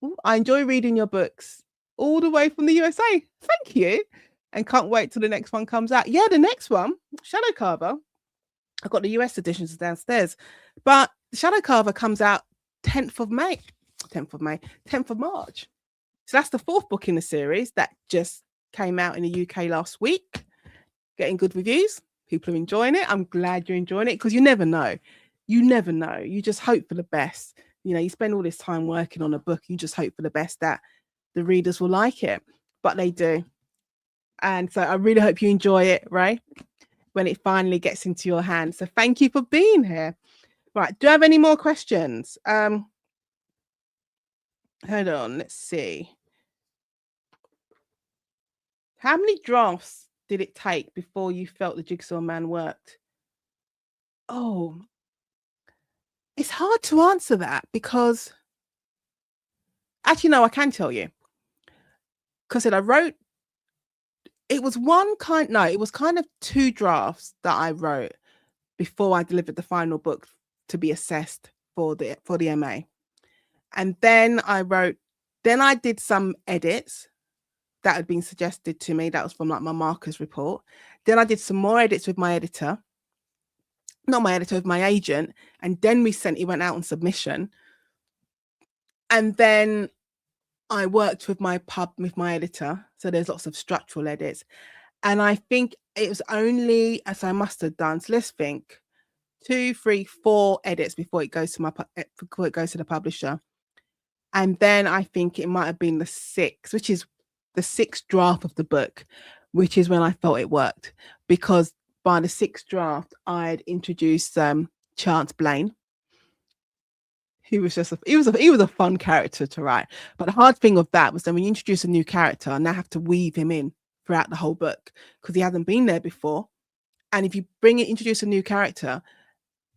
Ooh, I enjoy reading your books all the way from the USA. Thank you. And can't wait till the next one comes out. Yeah, the next one, Shadow Carver. I've got the US editions downstairs, but Shadow Carver comes out 10th of May. 10th of March. So that's the fourth book in the series that just came out in the UK last week, getting good reviews. People are enjoying it. I'm glad you're enjoying it, because you never know. You never know. You just hope for the best. You know, you spend all this time working on a book, you just hope for the best that the readers will like it, but they do. And so I really hope you enjoy it, Ray, when it finally gets into your hands. So thank you for being here. Right, do you have any more questions? Hold on, let's see. How many drafts did it take before you felt the Jigsaw Man worked? Oh, it's hard to answer that, because actually, no, I can tell you. Because I wrote, it was kind of two drafts that I wrote before I delivered the final book to be assessed for the MA. And then I did some edits that had been suggested to me. That was from like my markers report. Then I did some more edits with my editor. Not my editor, with my agent. And then it went out on submission. And then I worked with my editor. So there's lots of structural edits. And I think it was only, as I must have done, so let's think, 2, 3, 4 edits before it goes to the publisher. And then I think it might have been the 6th, which is the 6th draft of the book, which is when I felt it worked. Because by the 6th draft, I'd introduced Chance Blaine. He was a fun character to write. But the hard thing of that was that when you introduce a new character, and now have to weave him in throughout the whole book, because he hasn't been there before. And if you introduce a new character,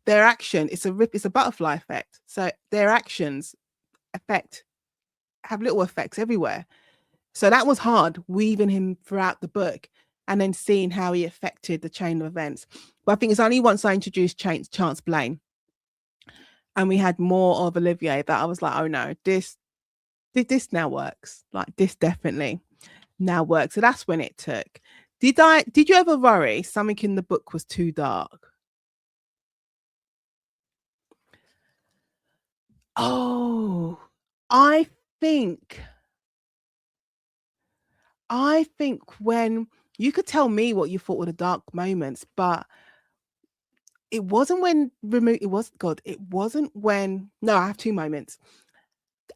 their action, it's a butterfly effect. So their actions have little effects everywhere. So that was hard, weaving him throughout the book and then seeing how he affected the chain of events. But I think it's only once I introduced Chance Blaine and we had more of Olivier that I was like, oh no, this now works. Like, this definitely now works. So that's when it took. Did you ever worry something in the book was too dark? Oh, I think when you could tell me what you thought were the dark moments, but it wasn't when it wasn't when, no, I have 2 moments.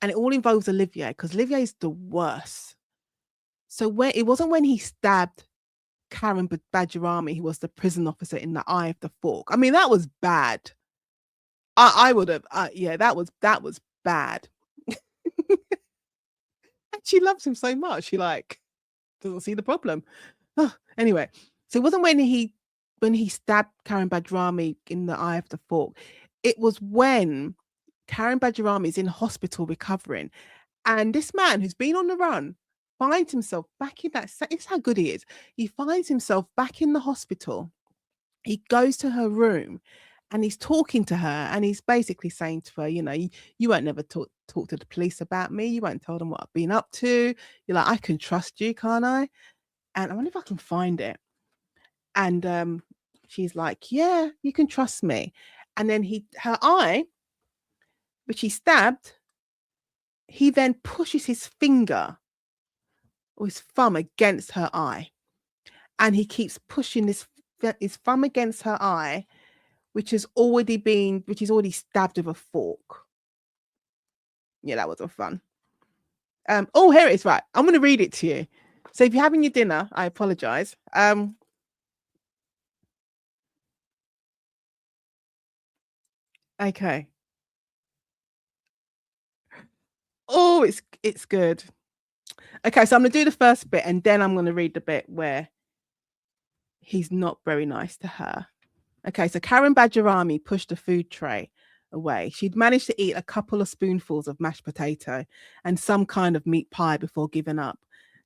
And it all involves Olivier, because Olivier is the worst. So it wasn't when he stabbed Karen Badgerami, who was the prison officer, in the eye of the fork. I mean, that was bad. I would have, yeah, that was bad. And she loves him so much, she like doesn't see the problem. Anyway, so it wasn't when he stabbed Karen Badgerami in the eye of the fork. It was when Karen Badgerami is in hospital recovering, and this man who's been on the run finds himself back in that. It's how good he is. He finds himself back in the hospital. He goes to her room and he's talking to her, and he's basically saying to her, you know, you won't never talk to the police about me. You won't tell them what I've been up to. You're like, I can trust you, can't I? And I wonder if I can find it. And she's like, yeah, you can trust me. And then her eye which he stabbed, he then pushes his finger or his thumb against her eye. And he keeps pushing his thumb against her eye, which is already stabbed with a fork. Yeah, that wasn't fun. Oh, here it is. Right, I'm going to read it to you. So if you're having your dinner, I apologize. Okay. Oh, it's good. Okay, so I'm going to do the first bit, and then I'm going to read the bit where he's not very nice to her. Okay, so Karen Badgerami pushed the food tray away. She'd managed to eat a couple of spoonfuls of mashed potato and some kind of meat pie before giving up.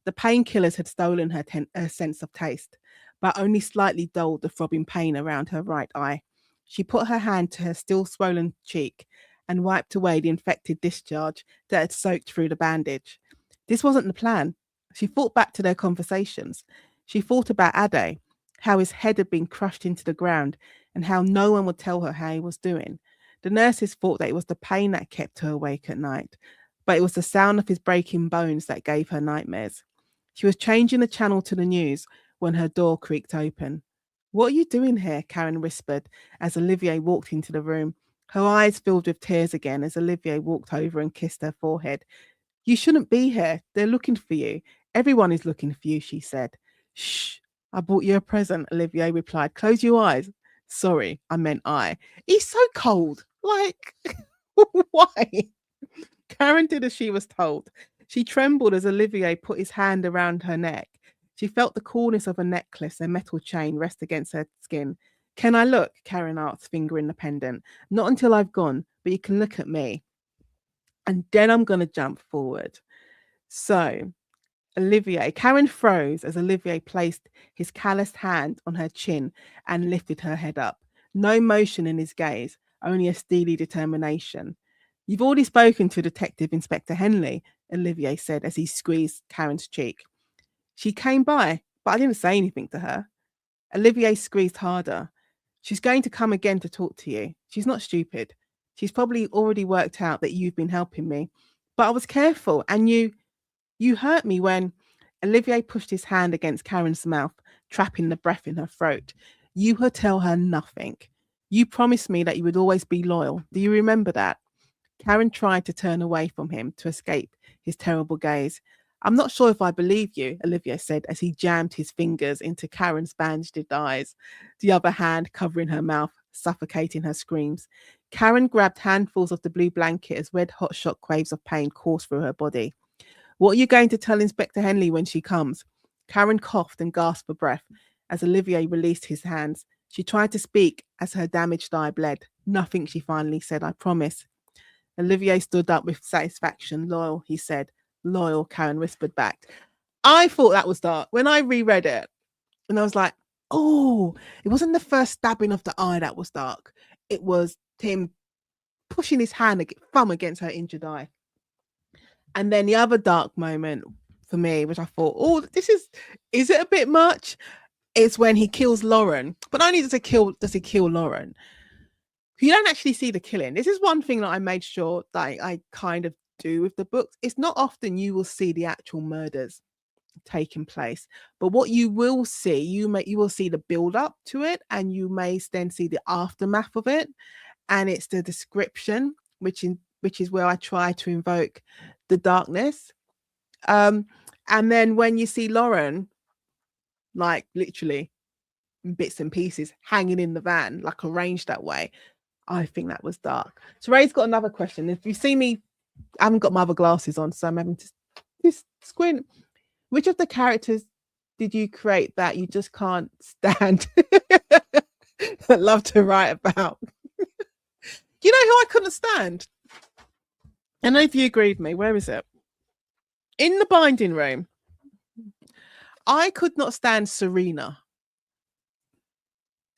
The painkillers had stolen her sense of taste, but only slightly dulled the throbbing pain around her right eye. She put her hand to her still swollen cheek and wiped away the infected discharge that had soaked through the bandage. This wasn't the plan. She thought back to their conversations. She thought about Ade, how his head had been crushed into the ground, and how no one would tell her how he was doing. The nurses thought that it was the pain that kept her awake at night, but it was the sound of his breaking bones that gave her nightmares. She was changing the channel to the news when her door creaked open. What are you doing here? Karen whispered as Olivier walked into the room. Her eyes filled with tears again as Olivier walked over and kissed her forehead. You shouldn't be here. They're looking for you. Everyone is looking for you, she said. Shh, I bought you a present, Olivier replied. Close your eyes. Sorry, I meant I. He's so cold. Like, why? Karen did as she was told. She trembled as Olivier put his hand around her neck. She felt the coolness of a necklace, a metal chain, rest against her skin. Can I look? Karen asked, fingering the pendant. Not until I've gone, but you can look at me. And then I'm going to jump forward. So, Karen froze as Olivier placed his calloused hand on her chin and lifted her head up. No motion in his gaze, only a steely determination. You've already spoken to Detective Inspector Henley, Olivier said as he squeezed Karen's cheek. She came by, but I didn't say anything to her. Olivier squeezed harder. She's going to come again to talk to you. She's not stupid. She's probably already worked out that you've been helping me. But I was careful, and you hurt me when Olivier pushed his hand against Karen's mouth, trapping the breath in her throat. You would tell her nothing. You promised me that you would always be loyal. Do you remember that? Karen tried to turn away from him to escape his terrible gaze. I'm not sure if I believe you, Olivier said as he jammed his fingers into Karen's bandaged eyes, the other hand covering her mouth, suffocating her screams. Karen grabbed handfuls of the blue blanket as red hot shock waves of pain coursed through her body. What are you going to tell Inspector Henley when she comes? Karen coughed and gasped for breath as Olivier released his hands. She tried to speak as her damaged eye bled. Nothing, she finally said, I promise. Olivier stood up with satisfaction. Loyal, he said. Loyal, Karen whispered back. I thought that was dark when I reread it. And I was like, oh, it wasn't the first stabbing of the eye that was dark. It was him pushing his thumb against her injured eye. And then the other dark moment for me, which I thought, oh, is it a bit much? It's when he kills Lauren. But not only does he kill Lauren, you don't actually see the killing. This is one thing that I made sure that I kind of do with the books. It's not often you will see the actual murders taking place, but what you will see, you will see the build up to it, and you may then see the aftermath of it, and it's the description, which is where I try to invoke the darkness. And then when you see Lauren, like literally bits and pieces hanging in the van, like arranged that way, I think that was dark. So Ray's got another question. If you see me, I haven't got my other glasses on, so I'm having to just squint. Which of the characters did you create that you just can't stand? That love to write about. You know who I couldn't stand? I don't know if you agreed with me. Where is it? In the binding room. I could not stand Serena.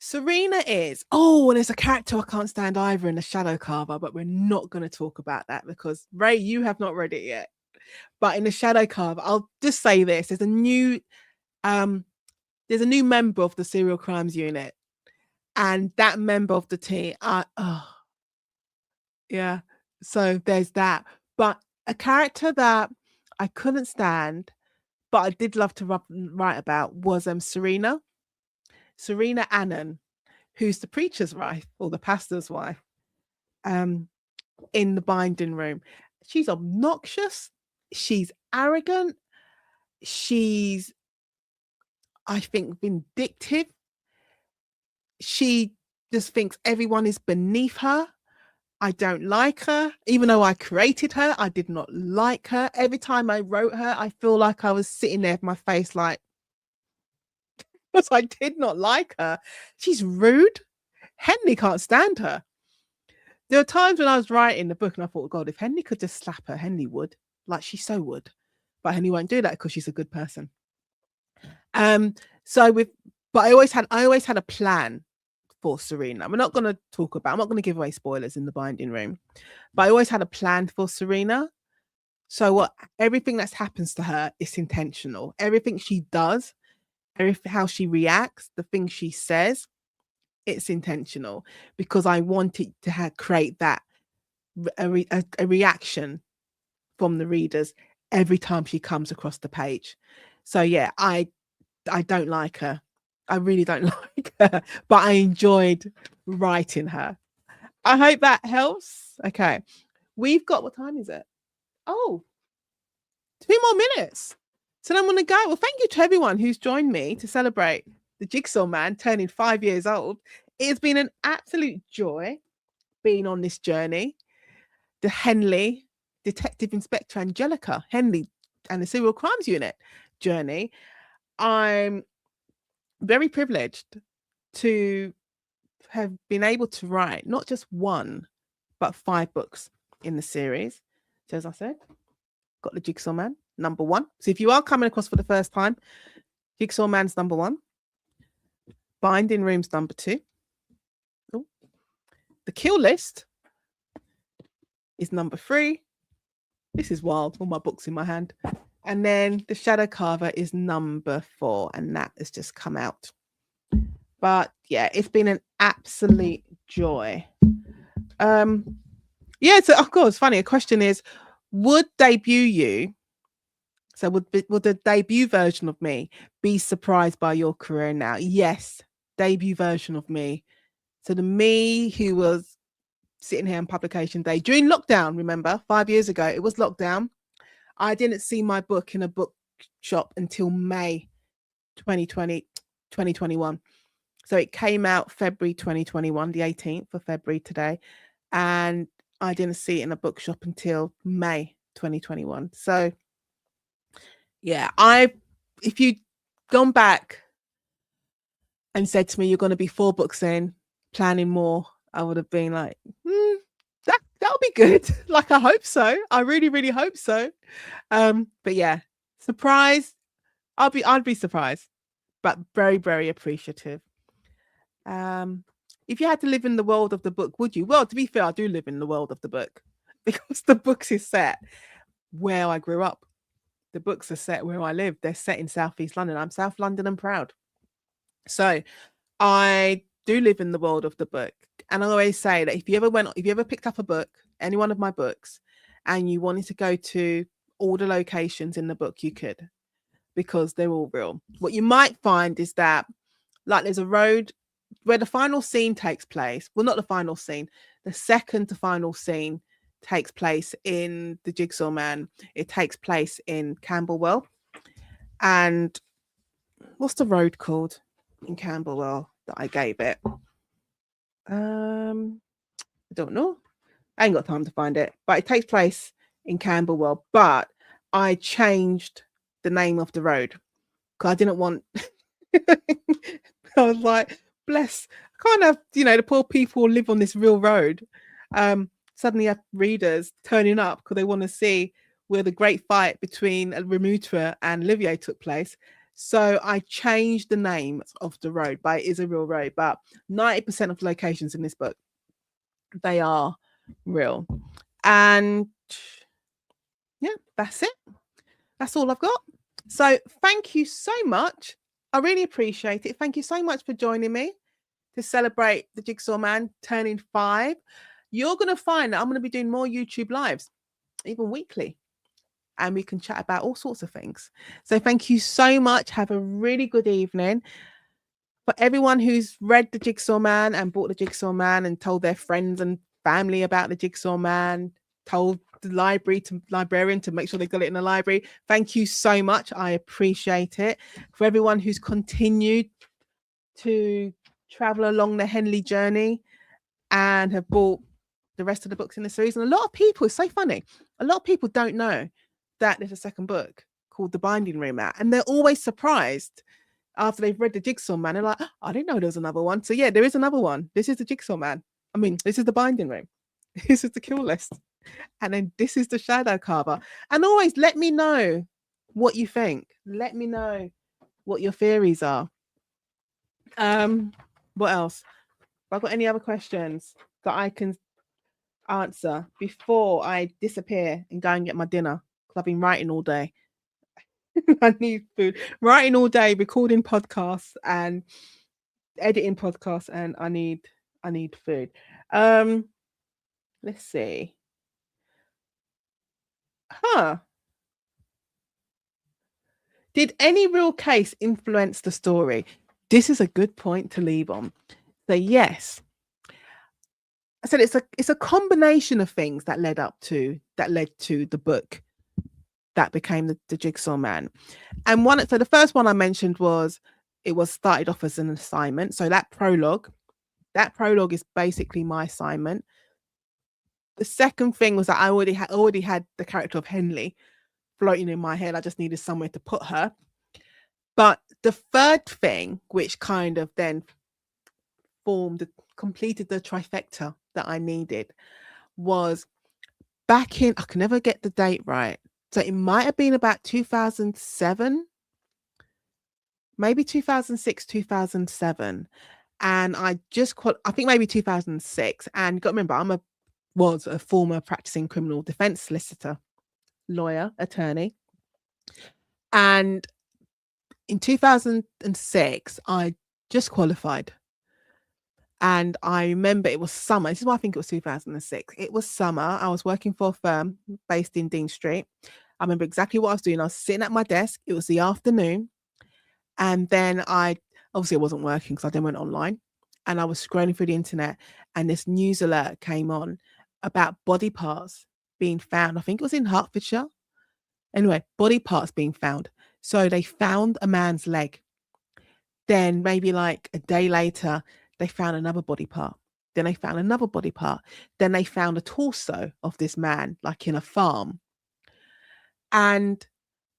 Serena is, and there's a character I can't stand either in the Shadow Carver, but we're not going to talk about that because Ray, you have not read it yet. But in the Shadow Carver, I'll just say this: there's a new member of the serial crimes unit, and that member of the team, yeah, So there's that. But a character that I couldn't stand, but I did love to write about was Serena Annan, who's the preacher's wife or the pastor's wife um, in the binding room. She's obnoxious. She's arrogant. She's, I think, vindictive. She just thinks everyone is beneath her. I don't like her. Even though I created her, I did not like her. Every time I wrote her, I feel like I was sitting there with my face like, because I did not like her. She's rude. Henley can't stand her. There were times when I was writing the book and I thought, God, if Henley could just slap her, Henley would. Like she so would. But Henley won't do that because she's a good person. Um, so with but I always had a plan for Serena. I'm not going to give away spoilers in the binding room, but I always had a plan for Serena. So what everything that happens to her is intentional. Everything she does, how she reacts, the things she says, it's intentional because I wanted to create that a reaction from the readers every time she comes across the page. So yeah, I don't like her. I really don't like her, but I enjoyed writing her. I hope that helps. Okay. We've got, what time is it? Oh, 2 more minutes. So then I'm going to go. Well, thank you to everyone who's joined me to celebrate the Jigsaw Man turning 5 years old. It has been an absolute joy being on this journey. The Henley, Detective Inspector Anjelica Henley and the Serial Crimes Unit journey. I'm very privileged to have been able to write not just one, but 5 books in the series. So as I said, got the Jigsaw Man, number 1. So if you are coming across for the first time, Jigsaw Man's number 1. Binding Room's number 2. Ooh. The Kill List is number 3. This is wild, all my books in my hand. And then The Shadow Carver is number 4, and that has just come out. But yeah, it's been an absolute joy. Yeah, so of course, funny. A question is, would debut you? So would the debut version of me be surprised by your career now? Yes, debut version of me. So the me who was sitting here on publication day during lockdown, remember 5 years ago, it was lockdown. I didn't see my book in a bookshop until May 2021. So it came out February 2021, the 18th of February today. And I didn't see it in a bookshop until May 2021. So yeah, if you'd gone back and said to me, you're going to be 4 books in, planning more, I would have been like, that'll be good. Like, I hope so. I really, really hope so. But yeah, surprised. I'd be surprised, but very, very appreciative. If you had to live in the world of the book, would you? Well, to be fair, I do live in the world of the book because the books is set where I grew up. The books are set where I live. They're set in Southeast London. I'm South London and proud. So I do live in the world of the book. And I always say that if you ever picked up a book, any one of my books, and you wanted to go to all the locations in the book, you could, because they're all real. What you might find is that, like, there's a road where the final scene takes place. Well, not the final scene. The second to final scene takes place in the Jigsaw Man. It takes place in Camberwell. And what's the road called in Camberwell that I gave it? I don't know. I ain't got time to find it. But it takes place in Camberwell. But I changed the name of the road because I didn't want. I was like, bless, kind of, the poor people live on this real road. Suddenly have readers turning up because they want to see where the great fight between Remutra and Olivier took place. So I changed the name of the road, but it is a real road. But 90% of the locations in this book, they are real. And yeah, that's it. That's all I've got. So thank you so much. I really appreciate it. Thank you so much for joining me to celebrate the Jigsaw Man turning 5. you're going to find that I'm going to be doing more YouTube lives, even weekly. And we can chat about all sorts of things. So thank you so much. Have a really good evening. For everyone who's read the Jigsaw Man and bought the Jigsaw Man and told their friends and family about the Jigsaw Man, told the librarian to make sure they got it in the library, thank you so much. I appreciate it. For everyone who's continued to travel along the Henley journey and have bought the rest of the books in the series. And a lot of people, it's so funny, a lot of people don't know that there's a second book called The Binding Room out, and they're always surprised after they've read the Jigsaw Man. They're like, oh, I didn't know there was another one. So yeah, there is another one. This is the Jigsaw Man. I mean, this is The Binding Room. This is the kill list. And then this is the Shadow Carver. And always let me know what you think. Let me know what your theories are. What else? Have I got any other questions that I can answer before I disappear and go and get my dinner? Because I've been writing all day. I need food. Writing all day, recording podcasts and editing podcasts, and I need food. Let's see. Did any real case influence the story? This is a good point to leave on. So yes. I said it's a combination of things that led to the book that became the Jigsaw Man. And so the first one I mentioned was it was started off as an assignment. So that prologue is basically my assignment. The second thing was that I already had the character of Henley floating in my head. I just needed somewhere to put her. But the third thing, which kind of then completed the trifecta that I needed, was back in, I can never get the date right. So it might have been about 2007, maybe 2006, 2007. And I think maybe 2006. And you got to remember, I was a former practicing criminal defense solicitor, lawyer, attorney. And in 2006, I just qualified. And I remember it was summer. This is why I think it was 2006. It was summer. I was working for a firm based in Dean Street. I remember exactly what I was doing. I was sitting at my desk. It was the afternoon. And then obviously I wasn't working because I then went online. And I was scrolling through the internet. And this news alert came on about body parts being found. I think it was in Hertfordshire. Anyway, body parts being found. So they found a man's leg. Then maybe like a day later, they found another body part. Then they found another body part. Then they found a torso of this man, like in a farm. And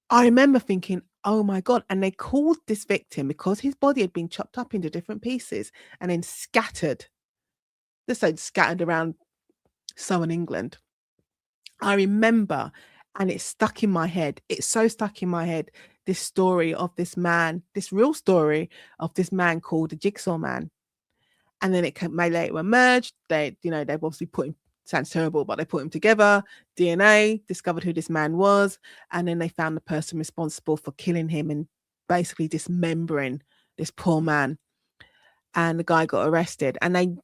I remember thinking, oh my God. And they called this victim because his body had been chopped up into different pieces and then scattered. This said scattered around southern England. I remember, and it's stuck in my head. It's so stuck in my head. This story of this man, this real story of this man called the Jigsaw Man. And then it may later emerge. They've obviously put him, sounds terrible, but they put him together, DNA, discovered who this man was, and then they found the person responsible for killing him and basically dismembering this poor man. And the guy got arrested. And they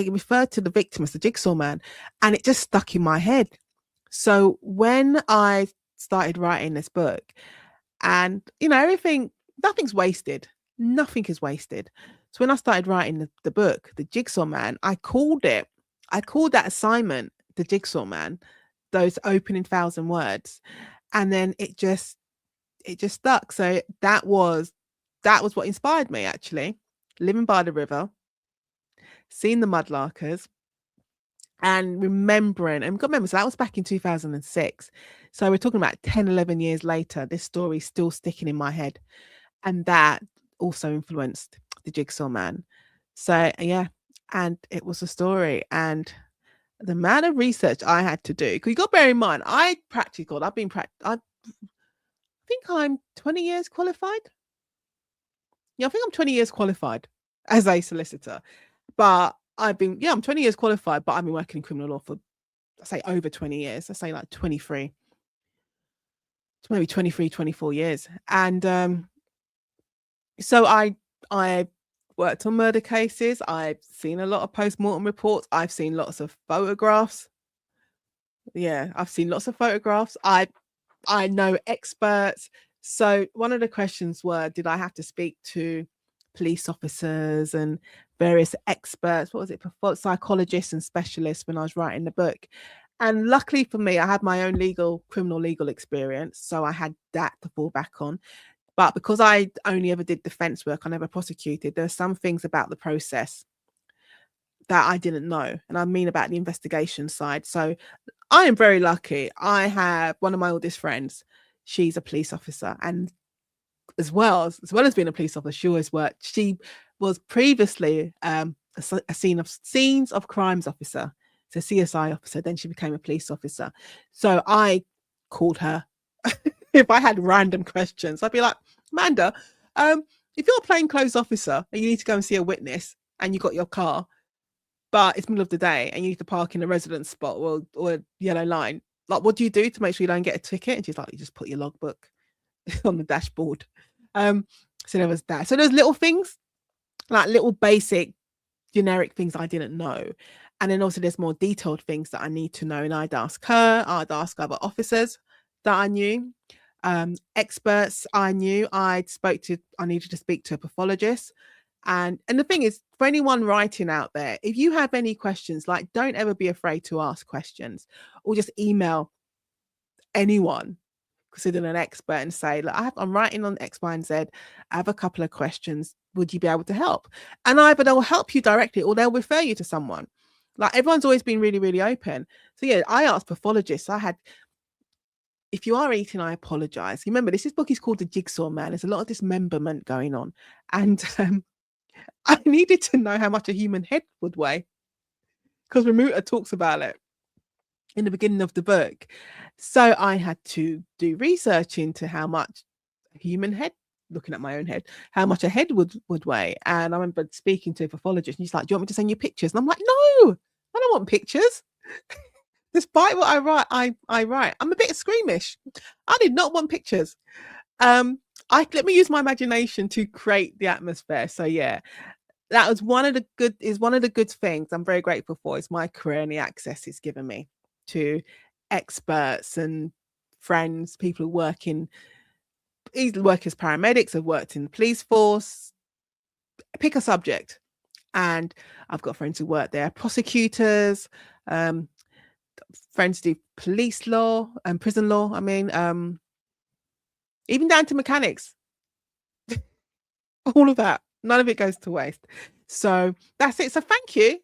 referred to the victim as the Jigsaw Man. And it just stuck in my head. So when I started writing this book, and nothing's wasted. Nothing is wasted. So when I started writing the book, The Jigsaw Man, I called that assignment The Jigsaw Man, those opening 1,000 words. And then it just stuck. So that was what inspired me, actually. Living by the river, seeing the mudlarkers, and remembering, and remember, so that was back in 2006. So we're talking about 10, 11 years later, this story's still sticking in my head. And that also influenced the Jigsaw Man. So yeah, and it was a story. And the amount of research I had to do, because you got to bear in mind, I think I'm 20 years qualified. Yeah, I think I'm 20 years qualified as a solicitor. But I'm 20 years qualified, but I've been working in criminal law for, I say, over 20 years. I say like 23, maybe 23, 24 years. And so I worked on murder cases. I've seen a lot of post-mortem reports. I've seen lots of photographs. Yeah, I've seen lots of photographs. I know experts. So one of the questions were, did I have to speak to police officers and various experts? What was it? Psychologists and specialists when I was writing the book. And luckily for me, I had my own criminal legal experience. So I had that to fall back on. But because I only ever did defense work, I never prosecuted, there are some things about the process that I didn't know. And I mean about the investigation side. So I am very lucky. I have one of my oldest friends. She's a police officer, and as well as being a police officer, she always worked. She was previously a scenes of crimes officer, so CSI officer. Then she became a police officer. So I called her if I had random questions. I'd be like, Amanda, if you're a plainclothes officer and you need to go and see a witness, and you got your car, but it's middle of the day and you need to park in a residence spot or a yellow line, like, what do you do to make sure you don't get a ticket? And she's like, you just put your logbook on the dashboard. So there was that. So there's little things, like little basic generic things I didn't know. And then also there's more detailed things that I need to know. And I'd ask other officers that I knew, experts I knew. I needed to speak to a pathologist. And the thing is, for anyone writing out there, if you have any questions, like, don't ever be afraid to ask questions, or just email anyone considered an expert and say, look, I'm writing on X, Y, and Z. I have a couple of questions. Would you be able to help? And either they'll help you directly or they'll refer you to someone. Like, everyone's always been really, really open. So yeah, I asked pathologists. If you are eating, I apologize. Remember, this book is called The Jigsaw Man. There's a lot of dismemberment going on. And I needed to know how much a human head would weigh, because Remuta talks about it in the beginning of the book. So I had to do research into how much a human head, looking at my own head, how much a head would weigh. And I remember speaking to a pathologist, and he's like, do you want me to send you pictures? And I'm like, no, I don't want pictures. Despite what I write, I'm a bit squeamish. I did not want pictures. Let me use my imagination to create the atmosphere. So yeah, that was one of the good things I'm very grateful for, is my career and the access it's given me to experts and friends, people who either work as paramedics, have worked in the police force, pick a subject. And I've got friends who work there, prosecutors, friends do police law and prison law. I mean, even down to mechanics. All of that. None of it goes to waste. So that's it. So thank you.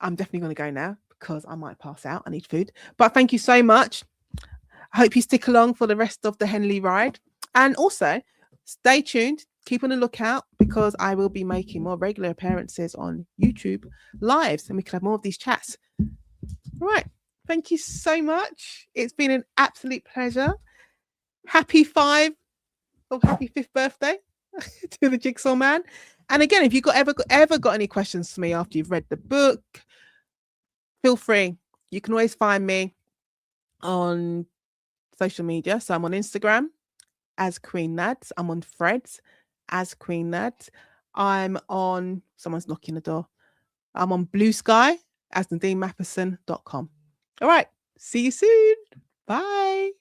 I'm definitely going to go now because I might pass out. I need food. But thank you so much. I hope you stick along for the rest of the Henley ride. And also, stay tuned. Keep on the lookout, because I will be making more regular appearances on YouTube lives, and we can have more of these chats. All right. Thank you so much. It's been an absolute pleasure. Happy 5th birthday to the Jigsaw Man. And again, if you've ever got any questions for me after you've read the book, feel free. You can always find me on social media. So I'm on Instagram as Queen Nads. I'm on Threads as Queen Nads. Someone's knocking the door. I'm on Blue Sky as NadineMatheson.com. All right. See you soon. Bye.